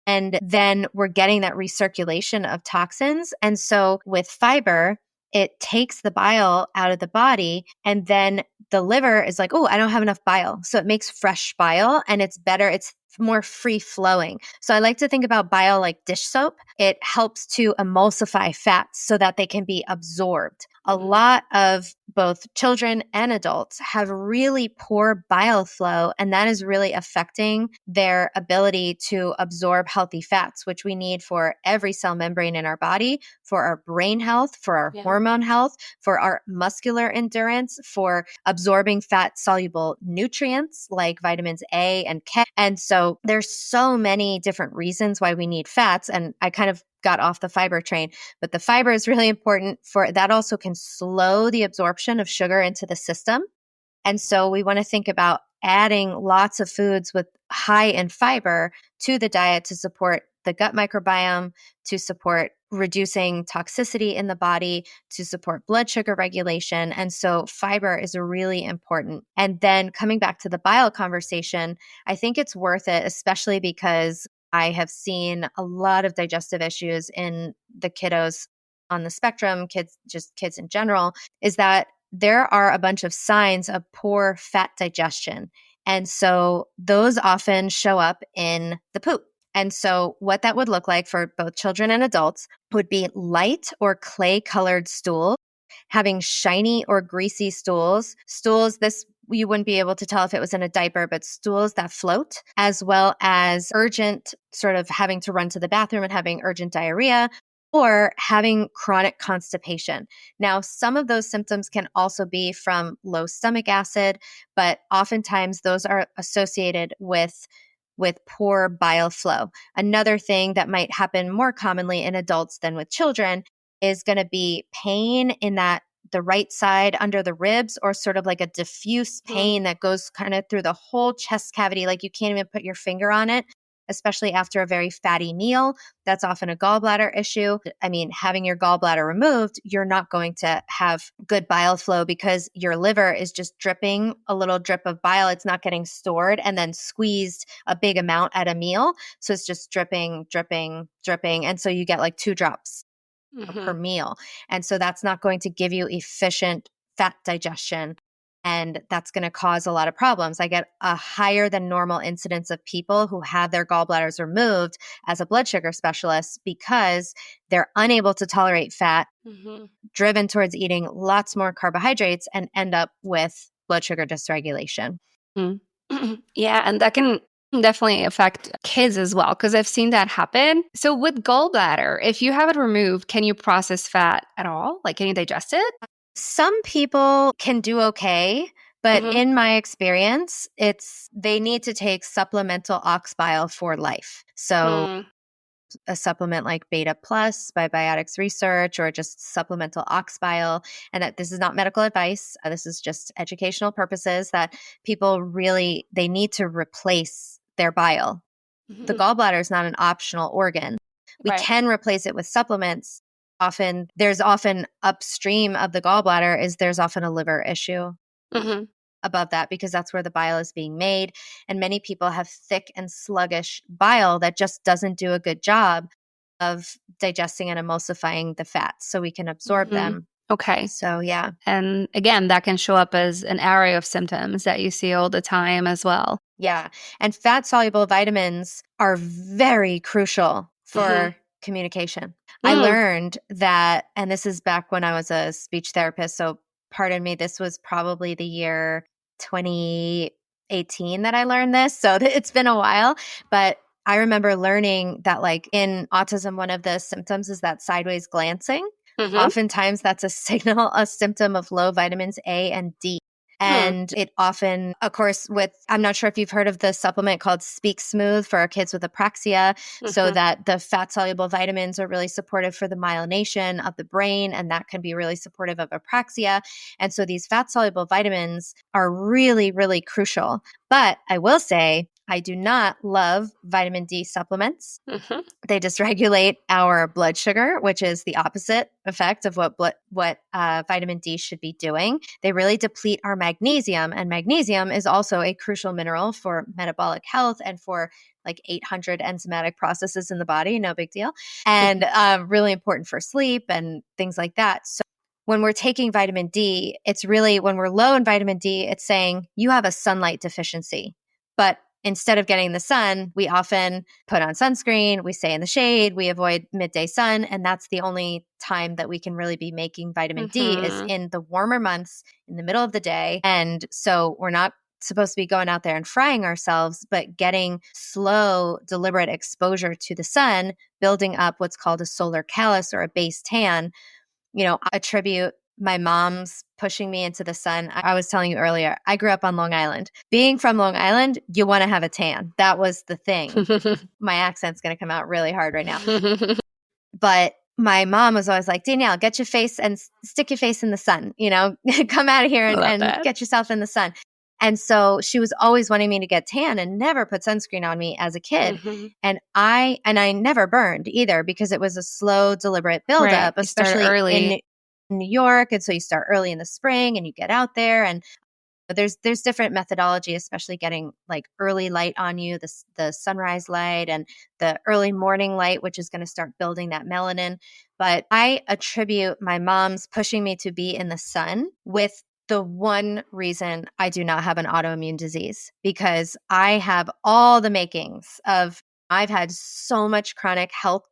And then we're getting that recirculation of toxins. And so with fiber, it takes the bile out of the body, and then the liver is like, oh, I don't have enough bile. So it makes fresh bile, and it's better. It's more free flowing. So I like to think about bile like dish soap. It helps to emulsify fats so that they can be absorbed. A lot of both children and adults have really poor bile flow, and that is really affecting their ability to absorb healthy fats, which we need for every cell membrane in our body, for our brain health, for our hormone health, for our muscular endurance, for absorbing fat-soluble nutrients like vitamins A and K. And so there's so many different reasons why we need fats, and I kind of got off the fiber train, but the fiber is really important for that. Also can slow the absorption of sugar into the system. And so we want to think about adding lots of foods with high in fiber to the diet to support the gut microbiome, to support reducing toxicity in the body, to support blood sugar regulation. And so fiber is really important. And then coming back to the bile conversation, I think it's worth it, especially because I have seen a lot of digestive issues in the kiddos on the spectrum, kids in general, is that there are a bunch of signs of poor fat digestion. And so those often show up in the poop. And so what that would look like for both children and adults would be light or clay-colored stool, having shiny or greasy stools, this you wouldn't be able to tell if it was in a diaper, but stools that float, as well as urgent sort of having to run to the bathroom and having urgent diarrhea, or having chronic constipation. Now, some of those symptoms can also be from low stomach acid, but oftentimes those are associated with poor bile flow. Another thing that might happen more commonly in adults than with children is going to be pain in the right side under the ribs, or sort of like a diffuse pain that goes kind of through the whole chest cavity, like you can't even put your finger on it, especially after a very fatty meal. That's often a gallbladder issue. I mean, having your gallbladder removed, you're not going to have good bile flow because your liver is just dripping a little drip of bile. It's not getting stored and then squeezed a big amount at a meal. So it's just dripping, dripping, dripping. And so you get like 2 drops per meal. And so that's not going to give you efficient fat digestion. And that's going to cause a lot of problems. I get a higher than normal incidence of people who have their gallbladders removed as a blood sugar specialist because they're unable to tolerate fat, driven towards eating lots more carbohydrates, and end up with blood sugar dysregulation. Yeah, and that can definitely affect kids as well, because I've seen that happen. So with gallbladder, if you have it removed, can you process fat at all? Like, can you digest it? Some people can do okay, but in my experience, they need to take supplemental ox bile for life. So a supplement like Beta Plus by Biotics Research, or just supplemental ox bile. And that this is not medical advice. This is just educational purposes, that people really, they need to replace their bile. The gallbladder is not an optional organ. We can replace it with supplements. There's often upstream of the gallbladder there's often a liver issue above that, because that's where the bile is being made. And many people have thick and sluggish bile that just doesn't do a good job of digesting and emulsifying the fats so we can absorb them. Okay. So, yeah. And again, that can show up as an array of symptoms that you see all the time as well. Yeah. And fat-soluble vitamins are very crucial for communication. I learned that, and this is back when I was a speech therapist, so pardon me, this was probably the year 2018 that I learned this. So it's been a while, but I remember learning that, like, in autism, one of the symptoms is that sideways glancing. Oftentimes that's a symptom of low vitamins A and D. And it often, of course, I'm not sure if you've heard of the supplement called Speak Smooth for our kids with apraxia, so that the fat-soluble vitamins are really supportive for the myelination of the brain, and that can be really supportive of apraxia. And so these fat-soluble vitamins are really, really crucial. But I will say, I do not love vitamin D supplements. They dysregulate our blood sugar, which is the opposite effect of what vitamin D should be doing. They really deplete our magnesium, and magnesium is also a crucial mineral for metabolic health and for like 800 enzymatic processes in the body, no big deal, and really important for sleep and things like that. So when we're taking vitamin D, it's really, when we're low in vitamin D, it's saying you have a sunlight deficiency. But instead of getting the sun, we often put on sunscreen, we stay in the shade, we avoid midday sun, and that's the only time that we can really be making vitamin D is in the warmer months in the middle of the day. And so we're not supposed to be going out there and frying ourselves, but getting slow, deliberate exposure to the sun, building up what's called a solar callus or a base tan. I attribute my mom's pushing me into the sun. I was telling you earlier, I grew up on Long Island. Being from Long Island, you want to have a tan. That was the thing. My accent's going to come out really hard right now. But my mom was always like, Danielle, get your face and stick your face in the sun, come out of here and get yourself in the sun. And so she was always wanting me to get tan and never put sunscreen on me as a kid. Mm-hmm. And I never burned either because it was a slow, deliberate buildup, You started especially early. in New York. And so you start early in the spring and you get out there, and there's different methodology, especially getting like early light on you, the sunrise light and the early morning light, which is going to start building that melanin. But I attribute my mom's pushing me to be in the sun with the one reason I do not have an autoimmune disease, because I have all the makings of, I've had so much chronic health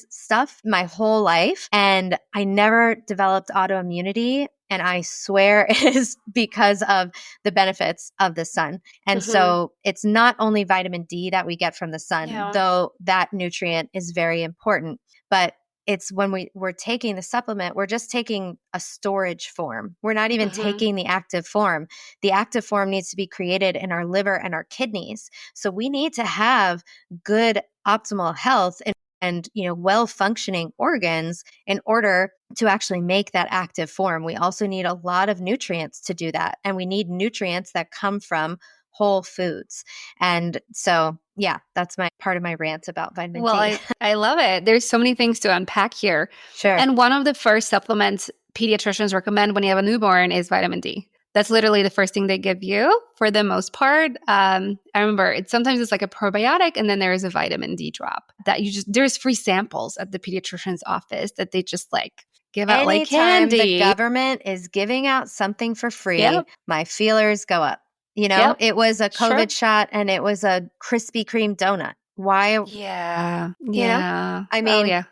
stuff my whole life, and I never developed autoimmunity. And I swear it is because of the benefits of the sun. And so it's not only vitamin D that we get from the sun, though that nutrient is very important, but it's when we're taking the supplement, we're just taking a storage form. We're not even taking the active form. The active form needs to be created in our liver and our kidneys. So we need to have good optimal health and well-functioning organs in order to actually make that active form. We also need a lot of nutrients to do that. And we need nutrients that come from whole foods. And so, yeah, that's my part of my rant about vitamin D. I love it. There's so many things to unpack here. Sure. And one of the first supplements pediatricians recommend when you have a newborn is vitamin D. That's literally the first thing they give you for the most part. I remember sometimes it's like a probiotic, and then there is a vitamin D drop that there's free samples at the pediatrician's office that they just like give out like candy. Anytime the government is giving out something for free, my feelers go up. It was a COVID shot and it was a Krispy Kreme donut. Why? Yeah. I mean,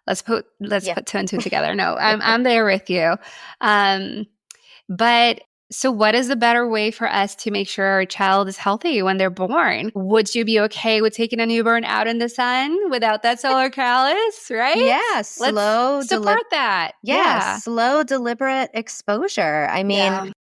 let's put two and two together. No, I'm there with you. But so what is the better way for us to make sure our child is healthy when they're born? Would you be okay with taking a newborn out in the sun without that solar callus, right? Yeah, Let's support that. Yeah, slow, deliberate exposure. I mean,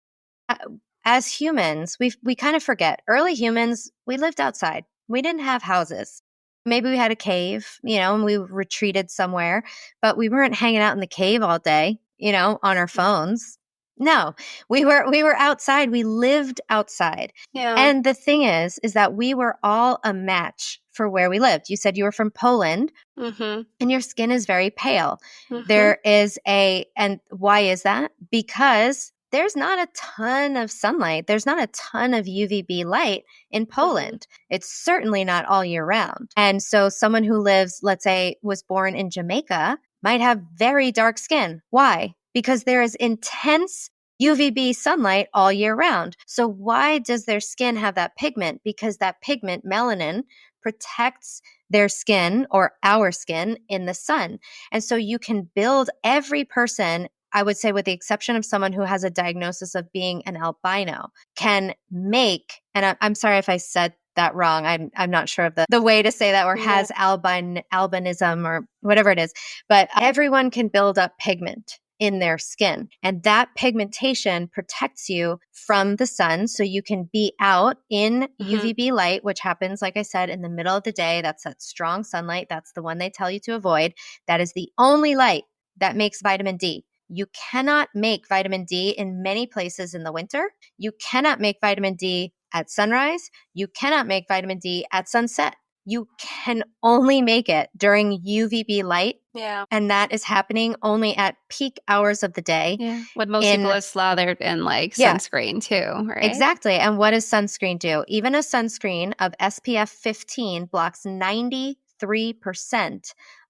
as humans, we kind of forget. Early humans, we lived outside. We didn't have houses. Maybe we had a cave, and we retreated somewhere, but we weren't hanging out in the cave all day, on our phones. No, we were outside. We lived outside. Yeah. And the thing is that we were all a match for where we lived. You said you were from Poland, and your skin is very pale. There is and why is that? Because there's not a ton of sunlight. There's not a ton of UVB light in Poland. It's certainly not all year round. And so someone who lives, let's say, was born in Jamaica might have very dark skin. Why? Because there is intense UVB sunlight all year round. So why does their skin have that pigment? Because that pigment, melanin, protects their skin or our skin in the sun. And so you can build every person, I would say with the exception of someone who has a diagnosis of being an albino, can make, and I'm sorry if I said that wrong. I'm not sure of the way to say that, or has albinism or whatever it is, but everyone can build up pigment in their skin. And that pigmentation protects you from the sun. So you can be out in UVB light, which happens, like I said, in the middle of the day. That's that strong sunlight. That's the one they tell you to avoid. That is the only light that makes vitamin D. You cannot make vitamin D in many places in the winter. You cannot make vitamin D at sunrise. You cannot make vitamin D at sunset. You can only make it during UVB light. Yeah. And that is happening only at peak hours of the day. Yeah. What most people is slathered in like sunscreen too, right? Exactly. And what does sunscreen do? Even a sunscreen of SPF 15 blocks 93%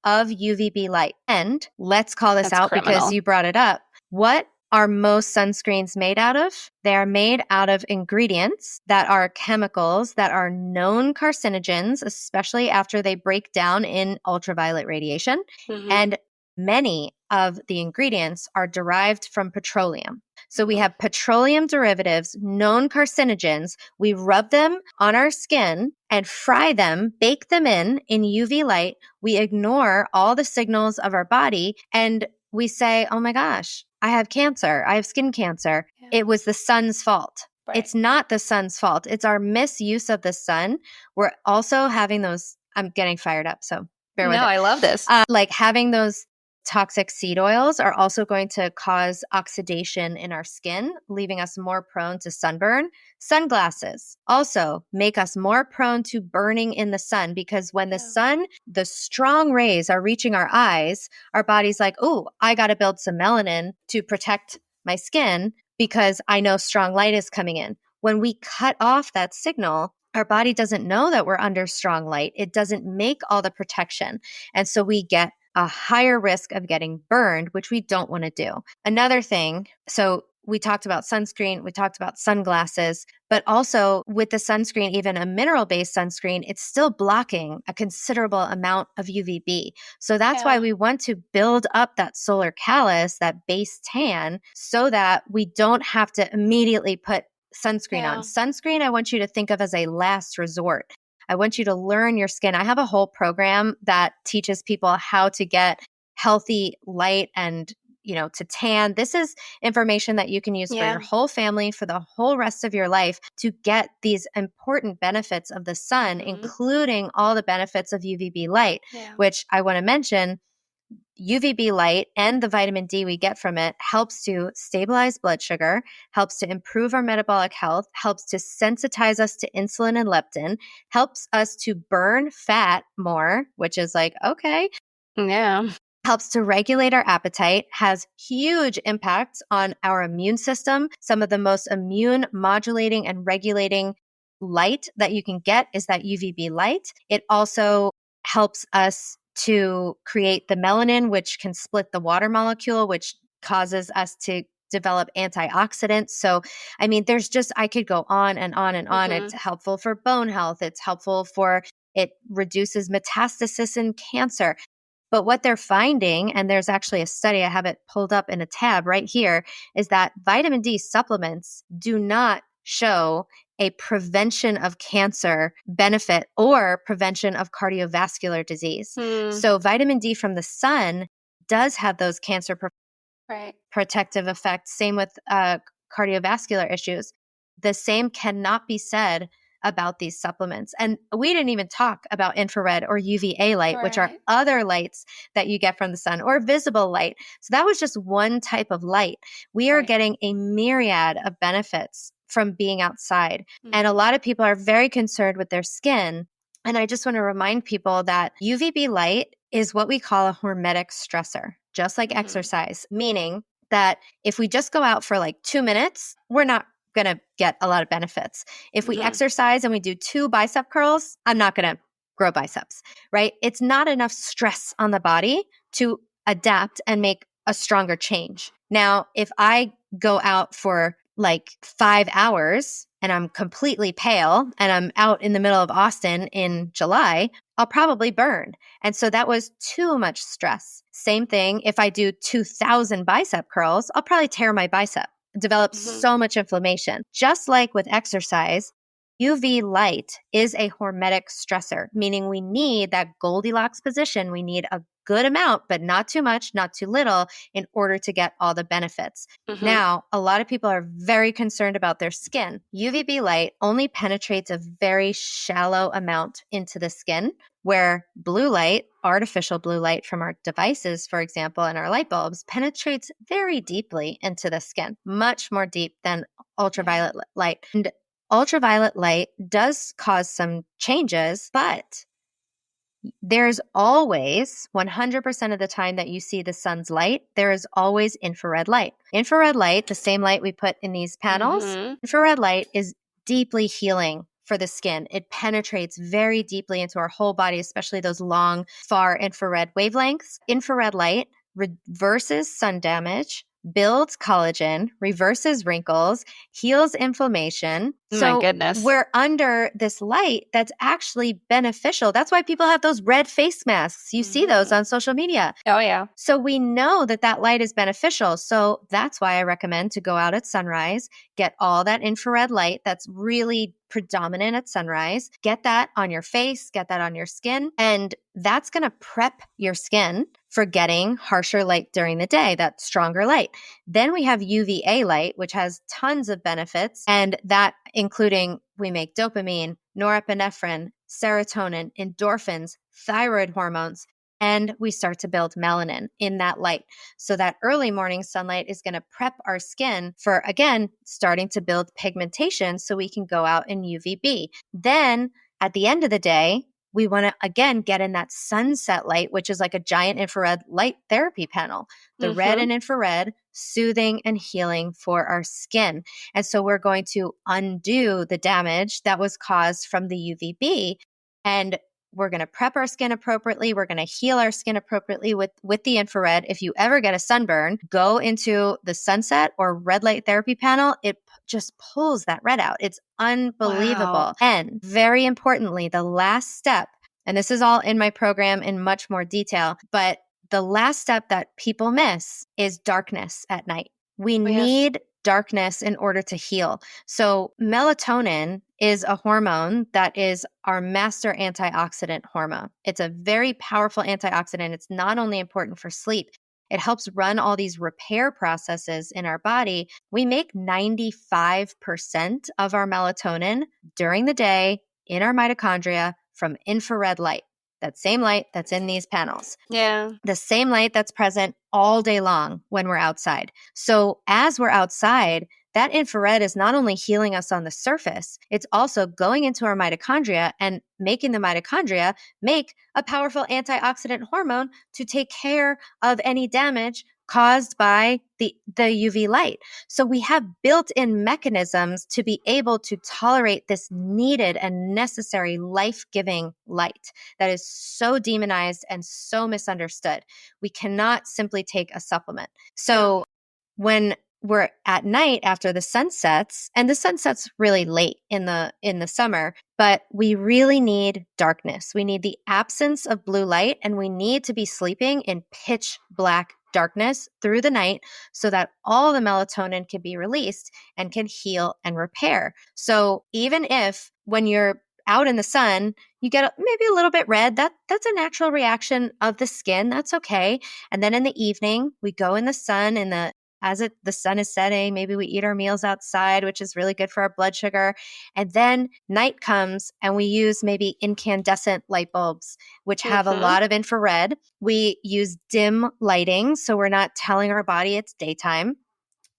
of UVB light. And let's call this out because you brought it up. What are most sunscreens made out of? They are made out of ingredients that are chemicals that are known carcinogens, especially after they break down in ultraviolet radiation. And many of the ingredients are derived from petroleum. So we have petroleum derivatives, known carcinogens. We rub them on our skin and fry them, bake them in UV light. We ignore all the signals of our body and we say, oh my gosh, I have cancer. I have skin cancer. Yeah. It was the sun's fault. Right. It's not the sun's fault. It's our misuse of the sun. We're also having those, I'm getting fired up, so bear with it. No, I love this. Like having those toxic seed oils are also going to cause oxidation in our skin, leaving us more prone to sunburn. Sunglasses also make us more prone to burning in the sun because when the sun, the strong rays are reaching our eyes, our body's like, oh, I got to build some melanin to protect my skin because I know strong light is coming in. When we cut off that signal, our body doesn't know that we're under strong light. It doesn't make all the protection. And so we get a higher risk of getting burned, which we don't want to do. Another thing, so we talked about sunscreen, we talked about sunglasses, but also with the sunscreen, even a mineral-based sunscreen, it's still blocking a considerable amount of UVB. So that's why we want to build up that solar callus, that base tan, so that we don't have to immediately put sunscreen on. Sunscreen, I want you to think of as a last resort. I want you to learn your skin. I have a whole program that teaches people how to get healthy light and, to tan. This is information that you can use for your whole family, for the whole rest of your life to get these important benefits of the sun, including all the benefits of UVB light, which I want to mention. UVB light and the vitamin D we get from it helps to stabilize blood sugar, helps to improve our metabolic health, helps to sensitize us to insulin and leptin, helps us to burn fat more, which is like, okay. Yeah. Helps to regulate our appetite, has huge impacts on our immune system. Some of the most immune modulating and regulating light that you can get is that UVB light. It also helps us to create the melanin, which can split the water molecule, which causes us to develop antioxidants. So, I mean, there's just, I could go on and on and on. It's helpful for bone health. It's helpful for, it reduces metastasis in cancer. But what they're finding, and there's actually a study, I have it pulled up in a tab right here, is that vitamin D supplements do not show a prevention of cancer benefit or prevention of cardiovascular disease. So vitamin D from the sun does have those cancer protective effects. Same with cardiovascular issues. The same cannot be said about these supplements. And we didn't even talk about infrared or UVA light, which are other lights that you get from the sun, or visible light. So that was just one type of light. We are getting a myriad of benefits from being outside. And a lot of people are very concerned with their skin. And I just want to remind people that UVB light is what we call a hormetic stressor, just like exercise, meaning that if we just go out for like 2 minutes, we're not going to get a lot of benefits. If we exercise and we do 2 bicep curls, I'm not going to grow biceps, right? It's not enough stress on the body to adapt and make a stronger change. Now, if I go out for like 5 hours and I'm completely pale and I'm out in the middle of Austin in July, I'll probably burn. And so that was too much stress. Same thing, if I do 2,000 bicep curls, I'll probably tear my bicep, develop so much inflammation. Just like with exercise, UV light is a hormetic stressor, meaning we need that Goldilocks position. We need a good amount, but not too much, not too little, in order to get all the benefits. Now, a lot of people are very concerned about their skin. UVB light only penetrates a very shallow amount into the skin, where blue light, artificial blue light from our devices, for example, and our light bulbs, penetrates very deeply into the skin, much more deep than ultraviolet light. And ultraviolet light does cause some changes, but there's always 100% of the time that you see the sun's light, there is always infrared light. Infrared light, the same light we put in these panels, infrared light is deeply healing for the skin. It penetrates very deeply into our whole body, especially those long, far infrared wavelengths. Infrared light reverses sun damage, builds collagen, reverses wrinkles, heals inflammation. My goodness. We're under this light that's actually beneficial. That's why people have those red face masks. You see those on social media. Oh, yeah. So we know that that light is beneficial. So that's why I recommend to go out at sunrise, get all that infrared light that's really predominant at sunrise, get that on your face, get that on your skin, and that's going to prep your skin for getting harsher light during the day, that stronger light. Then we have UVA light, which has tons of benefits, and that including we make dopamine, norepinephrine, serotonin, endorphins, thyroid hormones. and we start to build melanin in that light. So that early morning sunlight is going to prep our skin for, again, starting to build pigmentation so we can go out in UVB. Then at the end of the day, we want to, again, get in that sunset light, which is like a giant infrared light therapy panel. The red and infrared, soothing and healing for our skin. And so we're going to undo the damage that was caused from the UVB, and we're going to prep our skin appropriately. We're going to heal our skin appropriately with the infrared. If you ever get a sunburn, go into the sunset or red light therapy panel. It just pulls that red out. It's unbelievable. Wow. And very importantly, the last step, and this is all in my program in much more detail, but the last step that people miss is darkness at night. We need darkness in order to heal. So melatonin is a hormone that is our master antioxidant hormone. It's a very powerful antioxidant. It's not only important for sleep, it helps run all these repair processes in our body. We make 95% of our melatonin during the day in our mitochondria from infrared light. That same light that's in these panels. Yeah. The same light that's present all day long when we're outside. So as we're outside, that infrared is not only healing us on the surface, it's also going into our mitochondria and making the mitochondria make a powerful antioxidant hormone to take care of any damage caused by the UV light. So we have built-in mechanisms to be able to tolerate this needed and necessary life-giving light that is so demonized and so misunderstood. We cannot simply take a supplement. So when we're at night after the sun sets, and the sun sets really late in the summer, but we really need darkness. We need the absence of blue light, and we need to be sleeping in pitch black darkness through the night so that all the melatonin can be released and can heal and repair. So even if when you're out in the sun, you get maybe a little bit red, that's a natural reaction of the skin. That's okay. And then in the evening, we go in the sun the sun is setting, maybe we eat our meals outside, which is really good for our blood sugar. And then night comes and we use maybe incandescent light bulbs, which have a lot of infrared. We use dim lighting, so we're not telling our body it's daytime,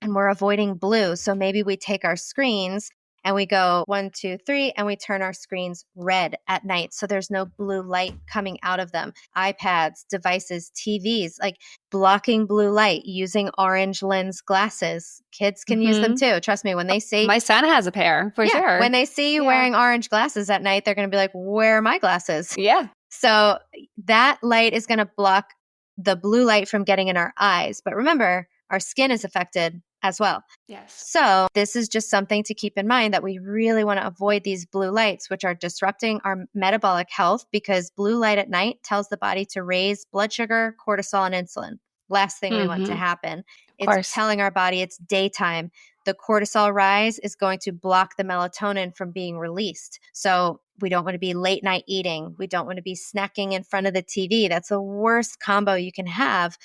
and we're avoiding blue. So maybe we take our screens and we go 1, 2, 3, and we turn our screens red at night. So there's no blue light coming out of them. iPads, devices, TVs, like blocking blue light, using orange lens glasses. Kids can use them too. Trust me, when they see— My son has a pair for sure. When they see you wearing orange glasses at night, they're going to be like, where are my glasses? Yeah. So that light is going to block the blue light from getting in our eyes. But remember, our skin is affected as well. Yes. So this is just something to keep in mind, that we really want to avoid these blue lights, which are disrupting our metabolic health, because blue light at night tells the body to raise blood sugar, cortisol, and insulin. Last thing we want to happen. It's telling our body it's daytime. The cortisol rise is going to block the melatonin from being released. So we don't want to be late night eating. We don't want to be snacking in front of the TV. That's the worst combo you can have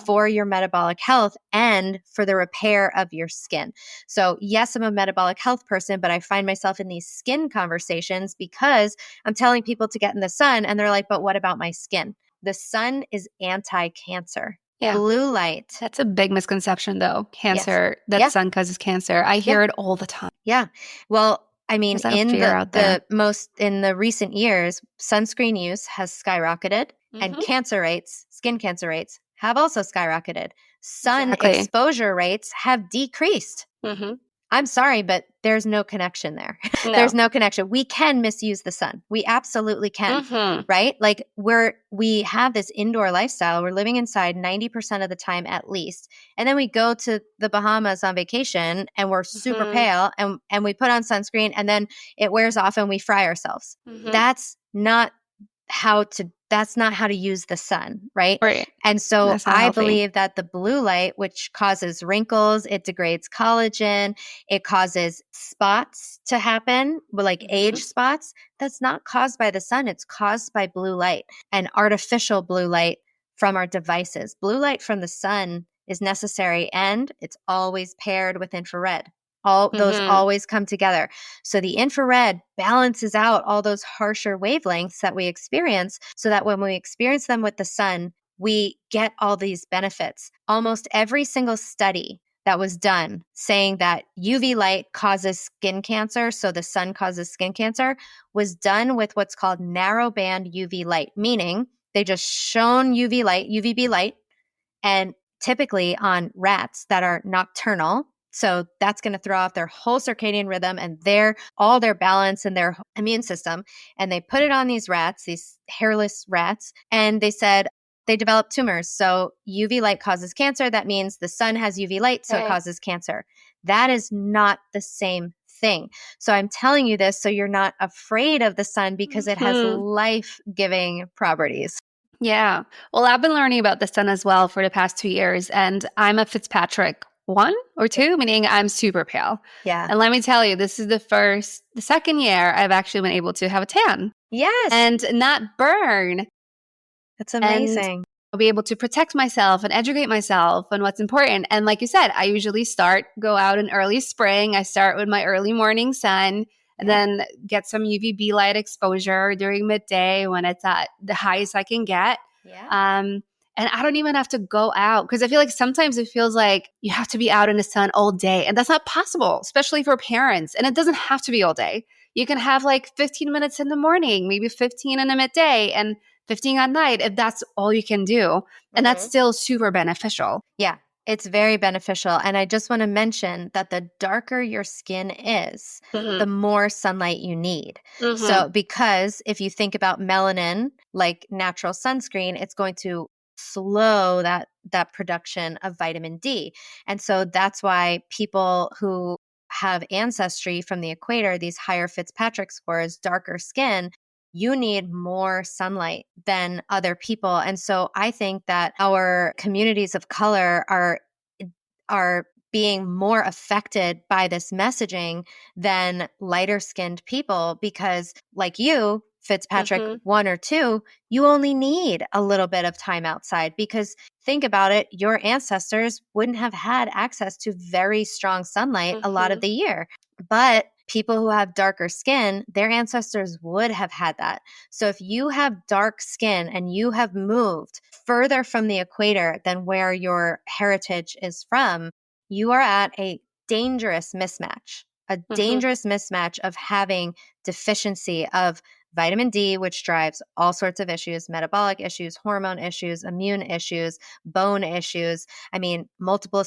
for your metabolic health and for the repair of your skin. So yes, I'm a metabolic health person, but I find myself in these skin conversations because I'm telling people to get in the sun and they're like, but what about my skin? The sun is anti-cancer. Yeah. Blue light. That's a big misconception though. Cancer, that sun causes cancer. I hear it all the time. Yeah. Well, I mean, in the recent years, sunscreen use has skyrocketed and skin cancer rates have also skyrocketed. Sun exposure rates have decreased. I'm sorry, but there's no connection there. No. There's no connection. We can misuse the sun. We absolutely can, right? Like we have this indoor lifestyle. We're living inside 90% of the time at least. And then we go to the Bahamas on vacation and we're super pale and we put on sunscreen and then it wears off and we fry ourselves. That's not how to use the sun, right? Right. And so I believe that the blue light, which causes wrinkles, it degrades collagen, it causes spots to happen, like age spots, that's not caused by the sun. It's caused by blue light and artificial blue light from our devices. Blue light from the sun is necessary and it's always paired with infrared. All those Mm-hmm. always come together. So the infrared balances out all those harsher wavelengths that we experience so that when we experience them with the sun, we get all these benefits. Almost every single study that was done saying that UV light causes skin cancer, so the sun causes skin cancer, was done with what's called narrowband UV light, meaning they just shone UV light, UVB light, and typically on rats that are nocturnal. So that's going to throw off their whole circadian rhythm and all their balance and their immune system. And they put it on these rats, these hairless rats, and they said they develop tumors. So UV light causes cancer. That means the sun has UV light, so it causes cancer. That is not the same thing. So I'm telling you this so you're not afraid of the sun because it has life-giving properties. Yeah. Well, I've been learning about the sun as well for the past 2 years, and I'm a Fitzpatrick 1 or 2, meaning I'm super pale. Yeah. And let me tell you, this is the second year I've actually been able to have a tan. Yes. And not burn. That's amazing. And I'll be able to protect myself and educate myself on what's important. And like you said, I usually go out in early spring. I start with my early morning sun and then get some UVB light exposure during midday when it's at the highest I can get. Yeah. And I don't even have to go out because I feel like sometimes it feels like you have to be out in the sun all day. And that's not possible, especially for parents. And it doesn't have to be all day. You can have like 15 minutes in the morning, maybe 15 in the midday, and 15 at night if that's all you can do. And that's still super beneficial. Yeah, it's very beneficial. And I just want to mention that the darker your skin is, the more sunlight you need. So because if you think about melanin, like natural sunscreen, it's going to slow that production of vitamin D. And so that's why people who have ancestry from the equator, these higher Fitzpatrick scores, darker skin, you need more sunlight than other people. And so I think that our communities of color are being more affected by this messaging than lighter skinned people because like you, Fitzpatrick 1 or 2, you only need a little bit of time outside because think about it, your ancestors wouldn't have had access to very strong sunlight a lot of the year. But people who have darker skin, their ancestors would have had that. So if you have dark skin and you have moved further from the equator than where your heritage is from, you are at a dangerous mismatch, dangerous mismatch of having deficiency of vitamin D, which drives all sorts of issues, metabolic issues, hormone issues, immune issues, bone issues. I mean, multiple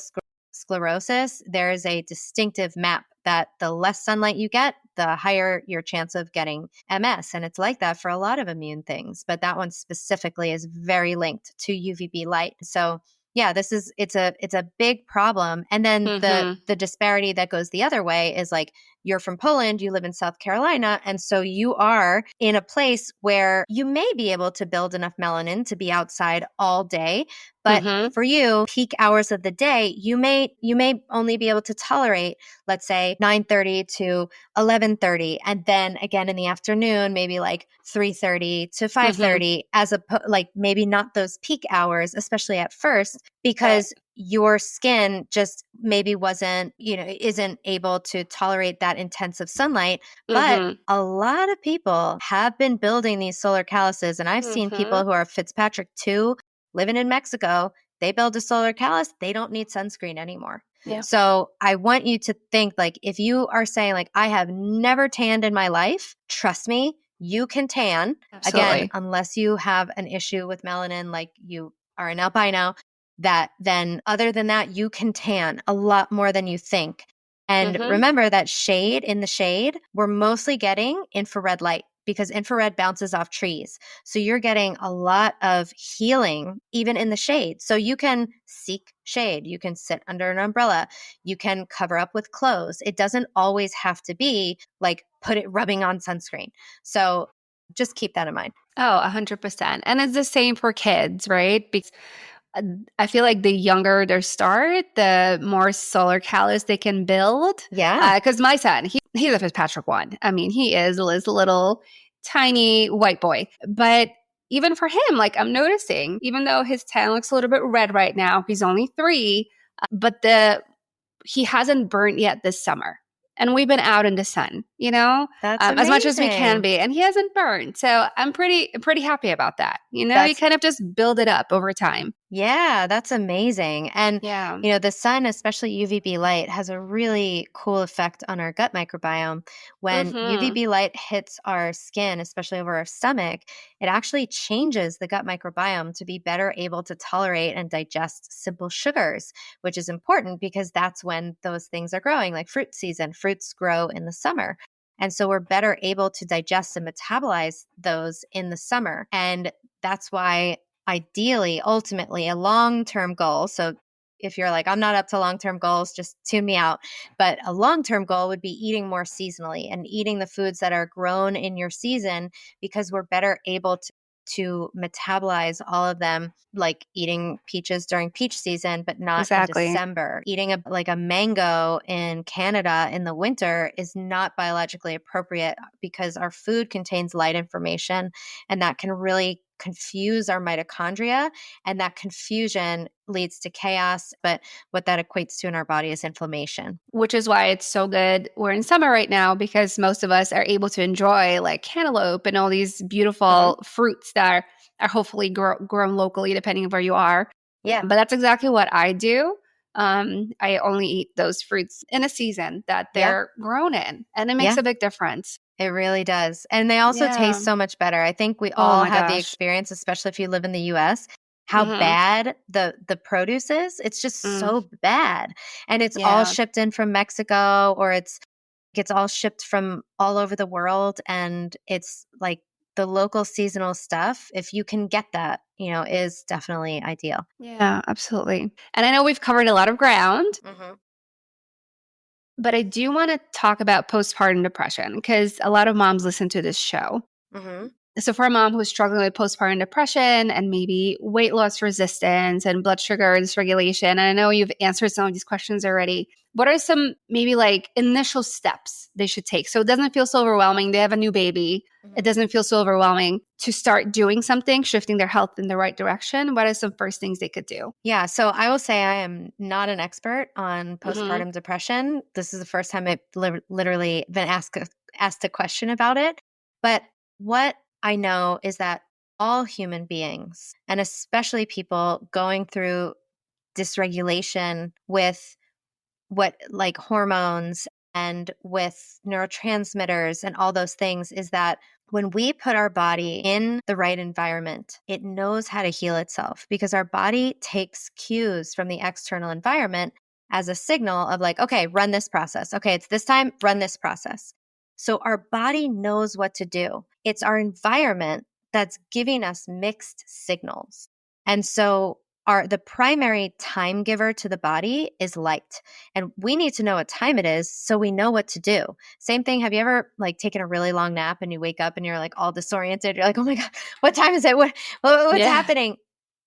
sclerosis, there is a distinctive map that the less sunlight you get, the higher your chance of getting MS. And it's like that for a lot of immune things, but that one specifically is very linked to UVB light. So yeah, it's a big problem. And then the disparity that goes the other way is like, you're from Poland, you live in South Carolina, and so you are in a place where you may be able to build enough melanin to be outside all day. But for you, peak hours of the day, you may only be able to tolerate, let's say 9:30 to 11:30, and then again in the afternoon, maybe like 3:30 to 5:30, like maybe not those peak hours, especially at first, because your skin just maybe isn't able to tolerate that intensive sunlight. But a lot of people have been building these solar calluses, and I've seen people who are Fitzpatrick 2 living in Mexico. They build a solar callus, they don't need sunscreen anymore. Yeah. So I want you to think like, if you are saying like, I have never tanned in my life, trust me, you can tan. Absolutely. Again, unless you have an issue with melanin, like you are an albino, then other than that, you can tan a lot more than you think. And remember that in the shade, we're mostly getting infrared light because infrared bounces off trees. So you're getting a lot of healing even in the shade. So you can seek shade. You can sit under an umbrella. You can cover up with clothes. It doesn't always have to be like rubbing on sunscreen. So just keep that in mind. Oh, 100%. And it's the same for kids, right? Because I feel like the younger they start, the more solar callus they can build. Yeah. Because my son, he's a Fitzpatrick 1. I mean, he is a little tiny white boy. But even for him, like I'm noticing, even though his tan looks a little bit red right now, he's only 3, but the he hasn't burnt yet this summer. And we've been out in the sun, That's as much as we can amazing. be. And he hasn't burned. So I'm pretty happy about that. You That's kind of just build it up over time. Yeah, that's amazing. And, Yeah. the sun, especially UVB light, has a really cool effect on our gut microbiome. When UVB light hits our skin, especially over our stomach, it actually changes the gut microbiome to be better able to tolerate and digest simple sugars, which is important because that's when those things are growing, like fruit season. Fruits grow in the summer. And so we're better able to digest and metabolize those in the summer. And that's why ideally, ultimately, a long-term goal. So if you're like, I'm not up to long-term goals, just tune me out. But a long-term goal would be eating more seasonally and eating the foods that are grown in your season, because we're better able to metabolize all of them, like eating peaches during peach season, but not Exactly. in December. Eating a mango in Canada in the winter is not biologically appropriate because our food contains light information, and that can really confuse our mitochondria, and that confusion leads to chaos. But what that equates to in our body is inflammation. Which is why it's so good we're in summer right now, because most of us are able to enjoy like cantaloupe and all these beautiful fruits that are hopefully grown locally, depending on where you are. Yeah. But that's exactly what I do. I only eat those fruits in a season that they're grown in, and it makes a big difference. It really does. And they also taste so much better. I think we all my have the gosh. experience, especially if you live in the US, how bad the produce is. It's just so bad. And it's all shipped in from Mexico, or it gets all shipped from all over the world. And it's like the local seasonal stuff, if you can get that, is definitely ideal. Yeah, absolutely. And I know we've covered a lot of ground. But I do want to talk about postpartum depression, because a lot of moms listen to this show. So for a mom who's struggling with postpartum depression and maybe weight loss resistance and blood sugar dysregulation, and I know you've answered some of these questions already, what are some maybe like initial steps they should take so it doesn't feel so overwhelming? They have a new baby. It doesn't feel so overwhelming to start doing something, shifting their health in the right direction. What are some first things they could do? Yeah. So I will say I am not an expert on postpartum depression. This is the first time I've literally been asked a question about it. But what I know is that all human beings, and especially people going through dysregulation with like hormones and with neurotransmitters and all those things, is that when we put our body in the right environment, it knows how to heal itself, because our body takes cues from the external environment as a signal of like, okay, run this process. Okay, it's this time, run this process. So our body knows what to do. It's our environment that's giving us mixed signals. And so the primary time giver to the body is light. And we need to know what time it is so we know what to do. Same thing. Have you ever like taken a really long nap and you wake up and you're like all disoriented? You're like, oh my God, what time is it? What's happening?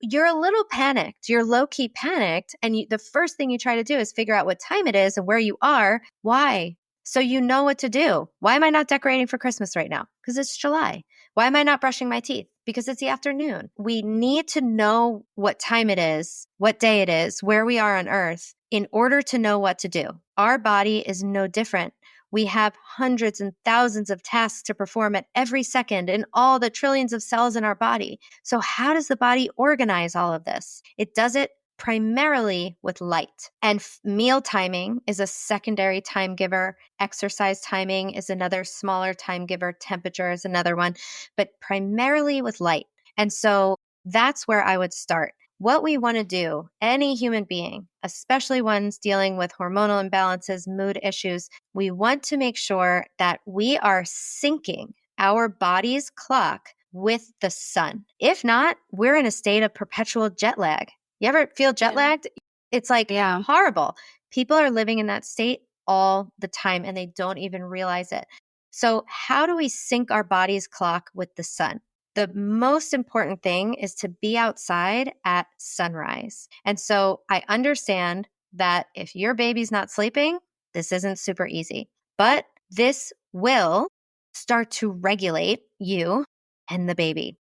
You're a little panicked. You're low-key panicked. And the first thing you try to do is figure out what time it is and where you are. Why? So you know what to do. Why am I not decorating for Christmas right now? Because it's July. Why am I not brushing my teeth? Because it's the afternoon. We need to know what time it is, what day it is, where we are on Earth in order to know what to do. Our body is no different. We have hundreds and thousands of tasks to perform at every second in all the trillions of cells in our body. So how does the body organize all of this? It does it primarily with light. And meal timing is a secondary time giver. Exercise timing is another smaller time giver. Temperature is another one, but primarily with light. And so that's where I would start. What we want to do, any human being, especially ones dealing with hormonal imbalances, mood issues, we want to make sure that we are syncing our body's clock with the sun. If not, we're in a state of perpetual jet lag. You ever feel jet lagged? It's like horrible. People are living in that state all the time and they don't even realize it. So how do we sync our body's clock with the sun? The most important thing is to be outside at sunrise. And so I understand that if your baby's not sleeping, this isn't super easy, but this will start to regulate you and the baby.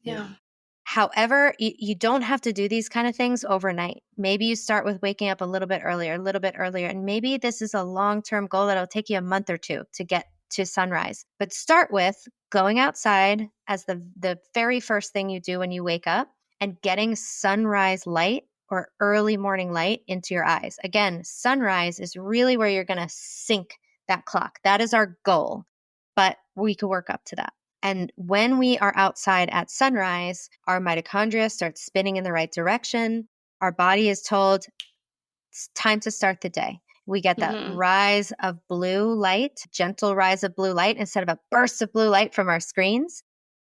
Yeah. However, you don't have to do these kind of things overnight. Maybe you start with waking up a little bit earlier, and maybe this is a long-term goal that'll take you a month or two to get to sunrise. But start with going outside as the very first thing you do when you wake up and getting sunrise light or early morning light into your eyes. Again, sunrise is really where you're going to sync that clock. That is our goal, but we could work up to that. And when we are outside at sunrise, our mitochondria start spinning in the right direction. Our body is told it's time to start the day. We get that rise of blue light, gentle rise of blue light instead of a burst of blue light from our screens.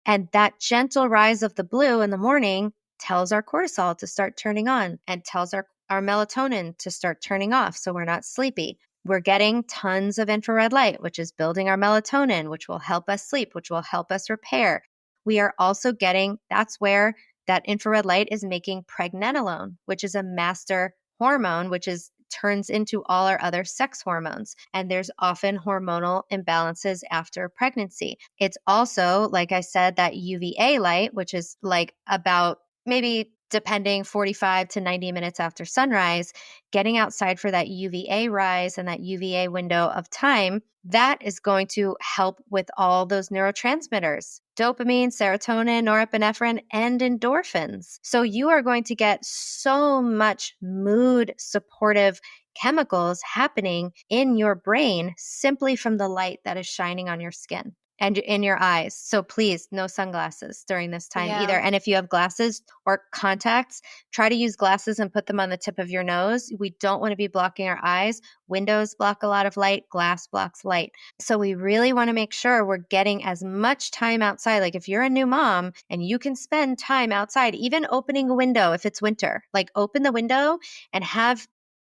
And that gentle rise of the blue in the morning tells our cortisol to start turning on and tells our melatonin to start turning off so we're not sleepy. We're getting tons of infrared light, which is building our melatonin, which will help us sleep, which will help us repair. We are also getting, that's where that infrared light is making pregnenolone, which is a master hormone, which turns into all our other sex hormones. And there's often hormonal imbalances after pregnancy. It's also, like I said, that UVA light, which is like about maybe depending 45 to 90 minutes after sunrise, getting outside for that UVA rise and that UVA window of time, that is going to help with all those neurotransmitters, dopamine, serotonin, norepinephrine, and endorphins. So you are going to get so much mood supportive chemicals happening in your brain simply from the light that is shining on your skin and in your eyes. So please, no sunglasses during this time either. And if you have glasses or contacts, try to use glasses and put them on the tip of your nose. We don't want to be blocking our eyes. Windows block a lot of light, glass blocks light. So we really want to make sure we're getting as much time outside. Like if you're a new mom and you can spend time outside, even opening a window if it's winter, like open the window and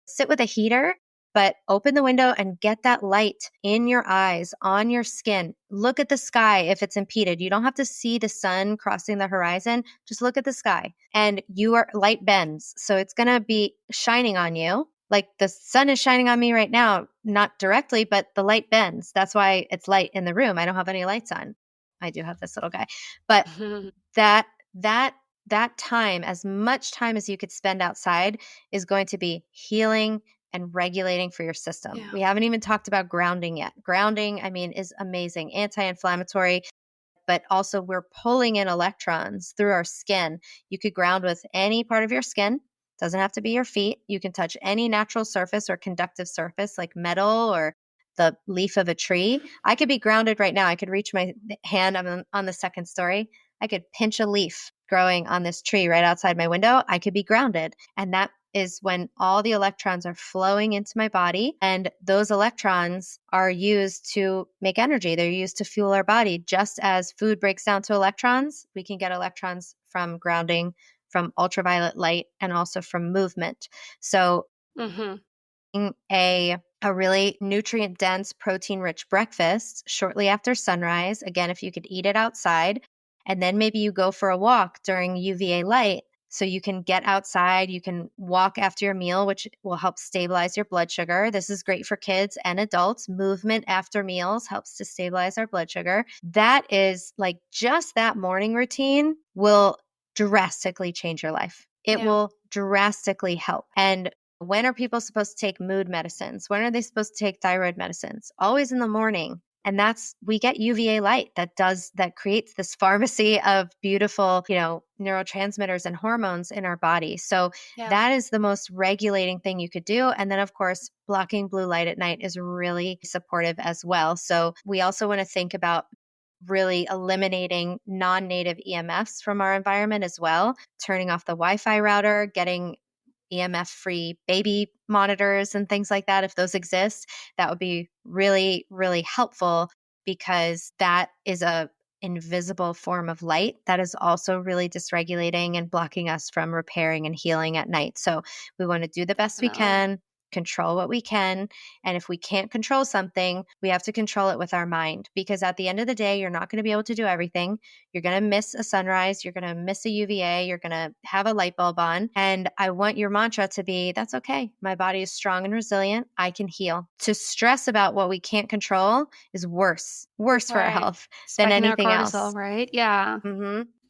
sit with a heater, but open the window and get that light in your eyes, on your skin. Look at the sky if it's impeded. You don't have to see the sun crossing the horizon. Just look at the sky and light bends. So it's going to be shining on you. Like the sun is shining on me right now, not directly, but the light bends. That's why it's light in the room. I don't have any lights on. I do have this little guy, but that time, as much time as you could spend outside, is going to be healing and regulating for your system. Yeah. We haven't even talked about grounding yet. Grounding, is amazing, anti-inflammatory, but also we're pulling in electrons through our skin. You could ground with any part of your skin. Doesn't have to be your feet. You can touch any natural surface or conductive surface like metal or the leaf of a tree. I could be grounded right now. I could reach my hand. I'm on the second story. I could pinch a leaf growing on this tree right outside my window. I could be grounded. And that is when all the electrons are flowing into my body. And those electrons are used to make energy. They're used to fuel our body. Just as food breaks down to electrons, we can get electrons from grounding, from ultraviolet light, and also from movement. So a really nutrient-dense, protein-rich breakfast shortly after sunrise. Again, if you could eat it outside, and then maybe you go for a walk during UVA light. So you can get outside, you can walk after your meal, which will help stabilize your blood sugar. This is great for kids and adults. Movement after meals helps to stabilize our blood sugar. That is like just that morning routine will drastically change your life. It will drastically help. And when are people supposed to take mood medicines? When are they supposed to take thyroid medicines? Always in the morning. And we get UVA light that creates this pharmacy of beautiful, neurotransmitters and hormones in our body. So that is the most regulating thing you could do. And then of course, blocking blue light at night is really supportive as well. So we also want to think about really eliminating non-native EMFs from our environment as well, turning off the Wi-Fi router, getting EMF-free baby monitors and things like that. If those exist, that would be really, really helpful because that is a invisible form of light that is also really dysregulating and blocking us from repairing and healing at night. So we want to do the best we can, control what we can. And if we can't control something, we have to control it with our mind, because at the end of the day, you're not going to be able to do everything. You're going to miss a sunrise. You're going to miss a UVA. You're going to have a light bulb on. And I want your mantra to be, that's okay. My body is strong and resilient. I can heal. To stress about what we can't control is worse for our health than anything our cortisol, else. Right? Yeah.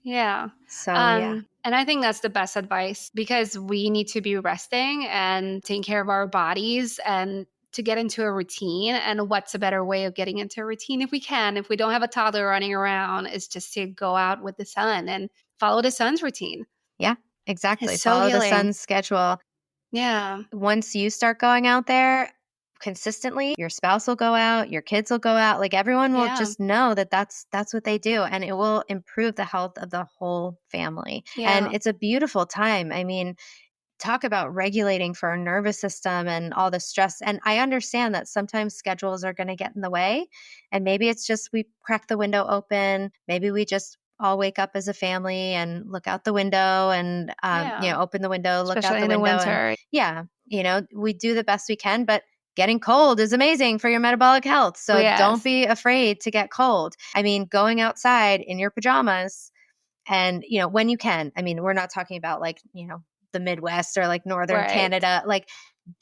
Yeah. So yeah. And I think that's the best advice because we need to be resting and taking care of our bodies and to get into a routine. And what's a better way of getting into a routine if we can? If we don't have a toddler running around, is just to go out with the sun and follow the sun's routine. Yeah, It's exactly. so Follow the healing. sun's schedule. Yeah. Once you start going out there consistently, your spouse will go out, your kids will go out. Like everyone will Yeah. just know that that's what they do, and it will improve the health of the whole family. And Yeah. it's a beautiful time. I mean, talk about regulating for our nervous system and all the stress. And I understand that sometimes schedules are going to get in the way. And maybe it's just we crack the window open. Maybe we just all wake up as a family and look out the window and, Yeah. open the window, look out Especially the in the window. And winter. yeah, we do the best we can. But getting cold is amazing for your metabolic health. So don't Yes. be afraid to get cold. I mean, going outside in your pajamas and, when you can. I mean, we're not talking about like, the Midwest or like Northern Right. Canada. Like,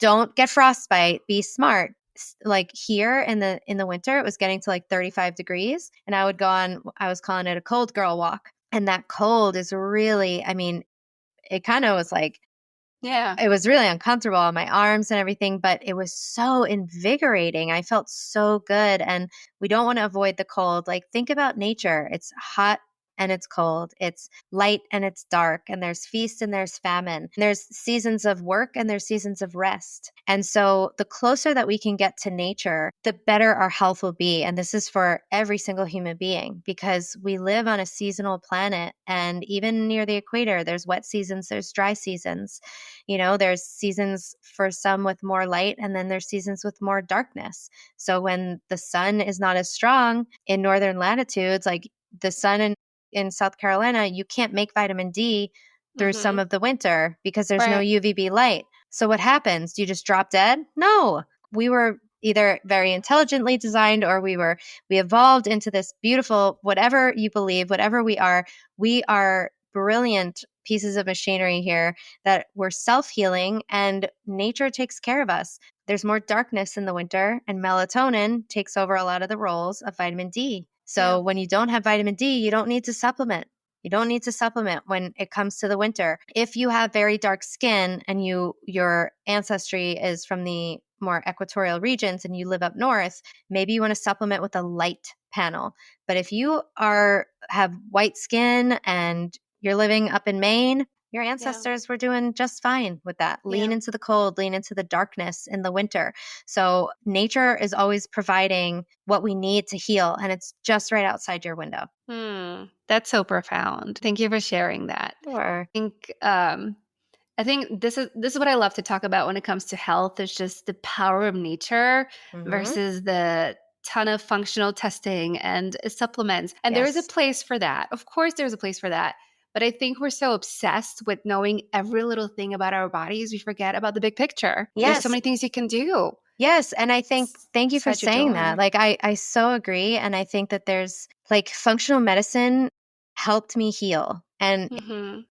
don't get frostbite. Be smart. Like here in the winter, it was getting to like 35 degrees, and I was calling it a cold girl walk. And that cold is really, I mean, it kind of was like, Yeah. it was really uncomfortable on my arms and everything, but it was so invigorating. I felt so good. And we don't want to avoid the cold. Like, think about nature. It's hot and it's cold. It's light and it's dark. And there's feast and there's famine. There's seasons of work and there's seasons of rest. And so the closer that we can get to nature, the better our health will be. And this is for every single human being because we live on a seasonal planet. And even near the equator, there's wet seasons, there's dry seasons. There's seasons for some with more light, and then there's seasons with more darkness. So when the sun is not as strong in northern latitudes, like the sun in South Carolina, you can't make vitamin D through some of the winter because there's no Right. UVB light. So what happens? Do you just drop dead? No. We were either very intelligently designed or we evolved into this beautiful, whatever you believe, whatever we are brilliant pieces of machinery here that we're self-healing, and nature takes care of us. There's more darkness in the winter, and melatonin takes over a lot of the roles of vitamin D. So when you don't have vitamin D, you don't need to supplement. You don't need to supplement when it comes to the winter. If you have very dark skin and your ancestry is from the more equatorial regions and you live up north, maybe you want to supplement with a light panel. But if you have white skin and you're living up in Maine, your ancestors were doing just fine with that. Lean into the cold, lean into the darkness in the winter. So nature is always providing what we need to heal, and it's just right outside your window. That's so profound. Thank you for sharing that. Sure. I think this is what I love to talk about when it comes to health. Is just the power of nature versus the ton of functional testing and supplements. And there is a place for that. Of course, there's a place for that. But I think we're so obsessed with knowing every little thing about our bodies, we forget about the big picture. Yes. There's so many things you can do. Yes. And I think, thank you for Such a saying joy. that. Like, I so agree. And I think that there's like functional medicine helped me heal. And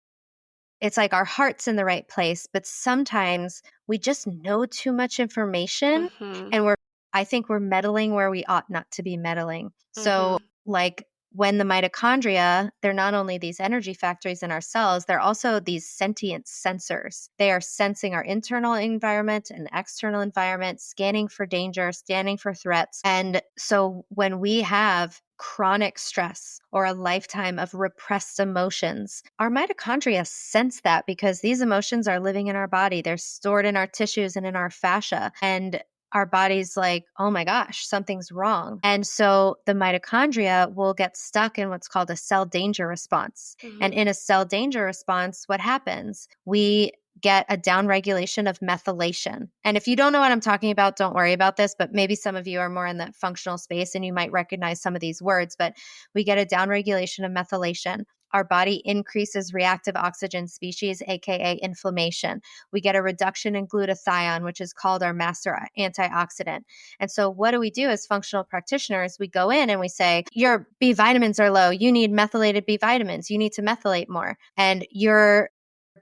it's like our heart's in the right place, but sometimes we just know too much information and I think we're meddling where we ought not to be meddling. So like when the mitochondria, they're not only these energy factories in our cells, they're also these sentient sensors. They are sensing our internal environment and external environment, scanning for danger, scanning for threats. And so when we have chronic stress or a lifetime of repressed emotions, our mitochondria sense that because these emotions are living in our body. They're stored in our tissues and in our fascia. And our body's like, oh my gosh, something's wrong. And so the mitochondria will get stuck in what's called a cell danger response. And in a cell danger response, what happens? We get a downregulation of methylation. And if you don't know what I'm talking about, don't worry about this, but maybe some of you are more in the functional space and you might recognize some of these words, but we get a downregulation of methylation. Our body increases reactive oxygen species, aka inflammation. We get a reduction in glutathione, which is called our master antioxidant. And so what do we do as functional practitioners? We go in and we say, your B vitamins are low. You need methylated B vitamins. You need to methylate more. And your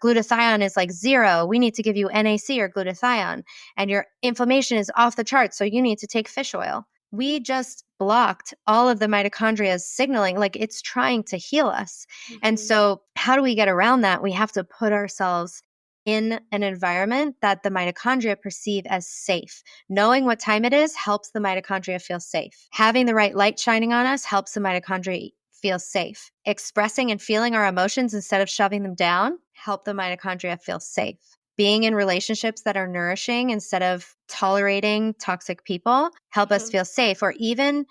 glutathione is like 0. We need to give you NAC or glutathione. And your inflammation is off the charts. So you need to take fish oil. we just blocked all of the mitochondria's signaling, like it's trying to heal us. And so how do we get around that? We have to put ourselves in an environment that the mitochondria perceive as safe. Knowing what time it is helps the mitochondria feel safe. Having the right light shining on us helps the mitochondria feel safe. Expressing and feeling our emotions instead of shoving them down help the mitochondria feel safe. Being in relationships that are nourishing instead of tolerating toxic people help us feel safe. Or even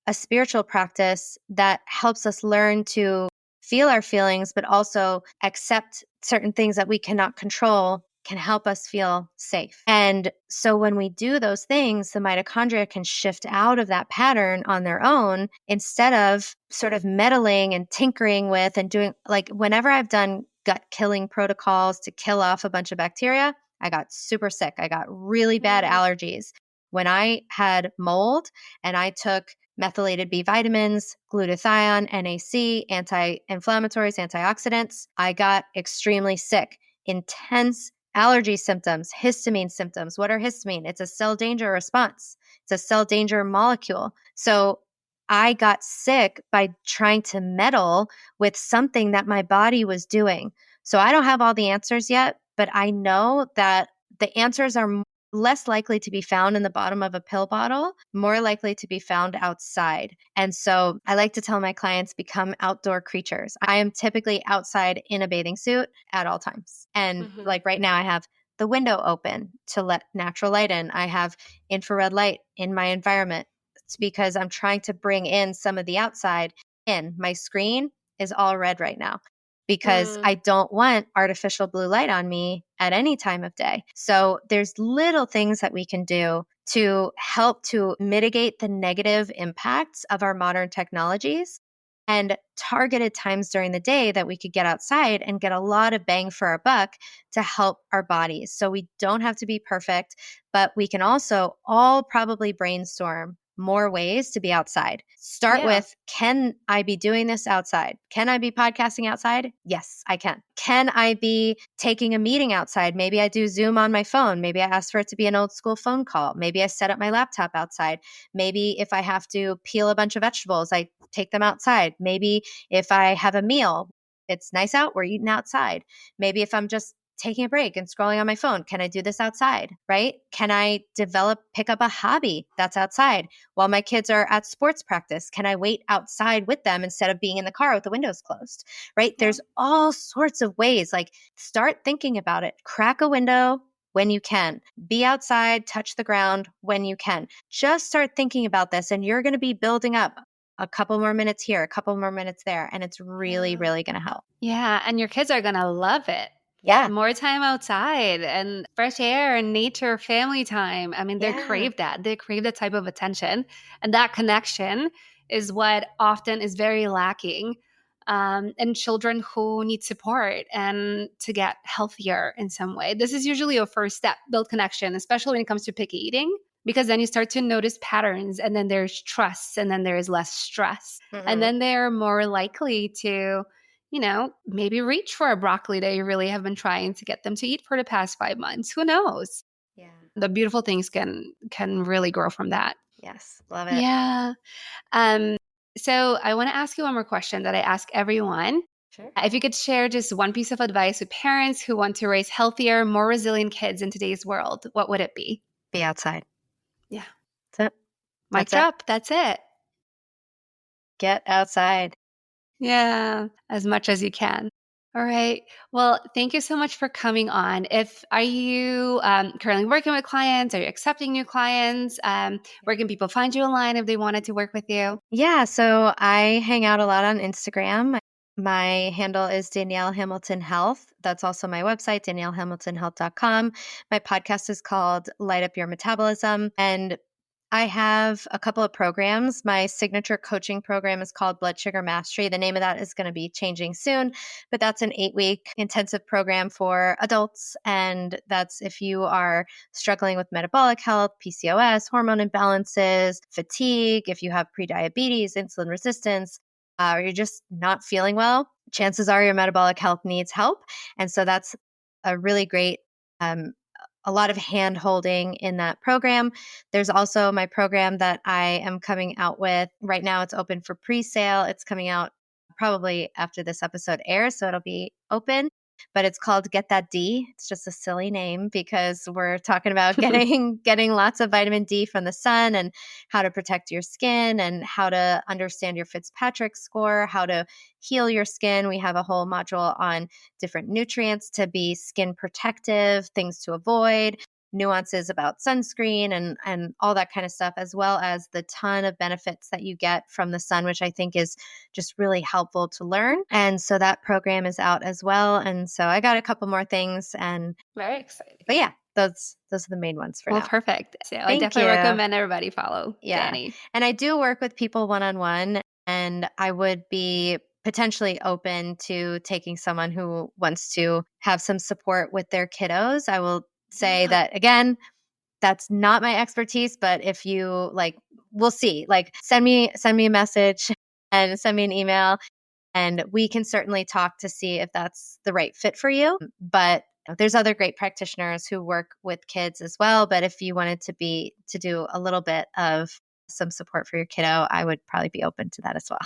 a spiritual practice that helps us learn to feel our feelings, but also accept certain things that we cannot control can help us feel safe. And so when we do those things, the mitochondria can shift out of that pattern on their own instead of sort of meddling and tinkering with and doing, like, whenever I've done gut killing protocols to kill off a bunch of bacteria, I got super sick. I got really bad allergies. When I had mold and I took methylated B vitamins, glutathione, NAC, anti-inflammatories, antioxidants, I got extremely sick. Intense allergy symptoms, histamine symptoms. What are histamine? It's a cell danger response. It's a cell danger molecule. So I got sick by trying to meddle with something that my body was doing. So I don't have all the answers yet, but I know that the answers are less likely to be found in the bottom of a pill bottle, more likely to be found outside. And so I like to tell my clients, become outdoor creatures. I am typically outside in a bathing suit at all times. And like right now, I have the window open to let natural light in. I have infrared light in my environment. It's because I'm trying to bring in some of the outside in. My screen is all red right now because I don't want artificial blue light on me at any time of day. So there's little things that we can do to help to mitigate the negative impacts of our modern technologies, and targeted times during the day that we could get outside and get a lot of bang for our buck to help our bodies. So we don't have to be perfect, but we can also all probably brainstorm more ways to be outside. Start with, can I be doing this outside? Can I be podcasting outside? Yes, I can. Can I be taking a meeting outside? Maybe I do Zoom on my phone. Maybe I ask for it to be an old school phone call. Maybe I set up my laptop outside. Maybe if I have to peel a bunch of vegetables, I take them outside. Maybe if I have a meal, it's nice out, we're eating outside. Maybe if I'm just taking a break and scrolling on my phone, can I do this outside, right? Can I pick up a hobby that's outside while my kids are at sports practice? Can I wait outside with them instead of being in the car with the windows closed, right? There's all sorts of ways. Like, start thinking about it. Crack a window when you can. Be outside, touch the ground when you can. Just start thinking about this, and you're going to be building up a couple more minutes here, a couple more minutes there, and it's really, really going to help. Yeah, and your kids are going to love it. Yeah. More time outside and fresh air and nature, family time. I mean, they crave that. They crave that type of attention. And that connection is what often is very lacking in children who need support and to get healthier in some way. This is usually a first step, build connection, especially when it comes to picky eating, because then you start to notice patterns, and then there's trust, and then there is less stress. And then they're more likely to, maybe reach for a broccoli that you really have been trying to get them to eat for the past 5 months. Who knows? Yeah. The beautiful things can really grow from that. Yes. Love it. Yeah. So I want to ask you one more question that I ask everyone. Sure. If you could share just one piece of advice with parents who want to raise healthier, more resilient kids in today's world, what would it be? Be outside. Yeah. That's it. Mic drop. That's it. Get outside. Yeah, as much as you can. All right. Well, thank you so much for coming on. Are you currently working with clients? Are you accepting new clients? Where can people find you online if they wanted to work with you? Yeah. So I hang out a lot on Instagram. My handle is Danielle Hamilton Health. That's also my website, daniellehamiltonhealth.com. My podcast is called Light Up Your Metabolism. And I have a couple of programs. My signature coaching program is called Blood Sugar Mastery. The name of that is going to be changing soon, but that's an 8-week intensive program for adults. And that's if you are struggling with metabolic health, PCOS, hormone imbalances, fatigue, if you have prediabetes, insulin resistance, or you're just not feeling well, chances are your metabolic health needs help. And so that's a really great a lot of hand holding in that program. There's also my program that I am coming out with. Right now it's open for pre-sale. It's coming out probably after this episode airs, so it'll be open. But it's called Get That D. It's just a silly name because we're talking about getting lots of vitamin D from the sun and how to protect your skin and how to understand your Fitzpatrick score, how to heal your skin. We have a whole module on different nutrients to be skin protective, things to avoid, nuances about sunscreen and all that kind of stuff, as well as the ton of benefits that you get from the sun, which I think is just really helpful to learn. And so that program is out as well. And so I got a couple more things and very exciting. But yeah, those are the main ones for now. Well, perfect. So I definitely recommend everybody follow Dani. And I do work with people one-on-one, and I would be potentially open to taking someone who wants to have some support with their kiddos. I will say that again, that's not my expertise, but if you we'll see, send me a message and send me an email and we can certainly talk to see if that's the right fit for you. But there's other great practitioners who work with kids as well. But if you wanted to do a little bit of some support for your kiddo, I would probably be open to that as well.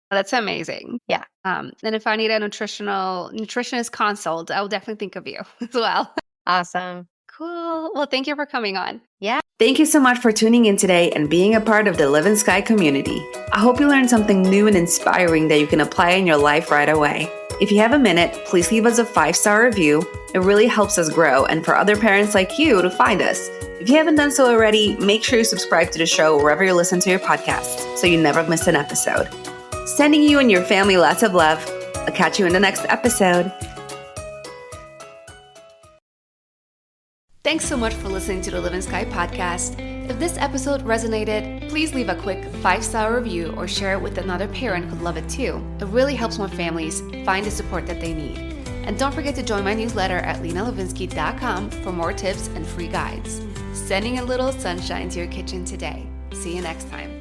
That's amazing. Yeah. And if I need a nutritionist consult, I will definitely think of you as well. Awesome. Cool. Well, thank you for coming on. Yeah. Thank you so much for tuning in today and being a part of the Livin'Sky community. I hope you learned something new and inspiring that you can apply in your life right away. If you have a minute, please leave us a 5-star review. It really helps us grow and for other parents like you to find us. If you haven't done so already, make sure you subscribe to the show wherever you listen to your podcasts so you never miss an episode. Sending you and your family lots of love. I'll catch you in the next episode. Thanks so much for listening to the Livin'Sky Podcast. If this episode resonated, please leave a quick 5-star review or share it with another parent who'd love it too. It really helps more families find the support that they need. And don't forget to join my newsletter at linalivinsky.com for more tips and free guides. Sending a little sunshine to your kitchen today. See you next time.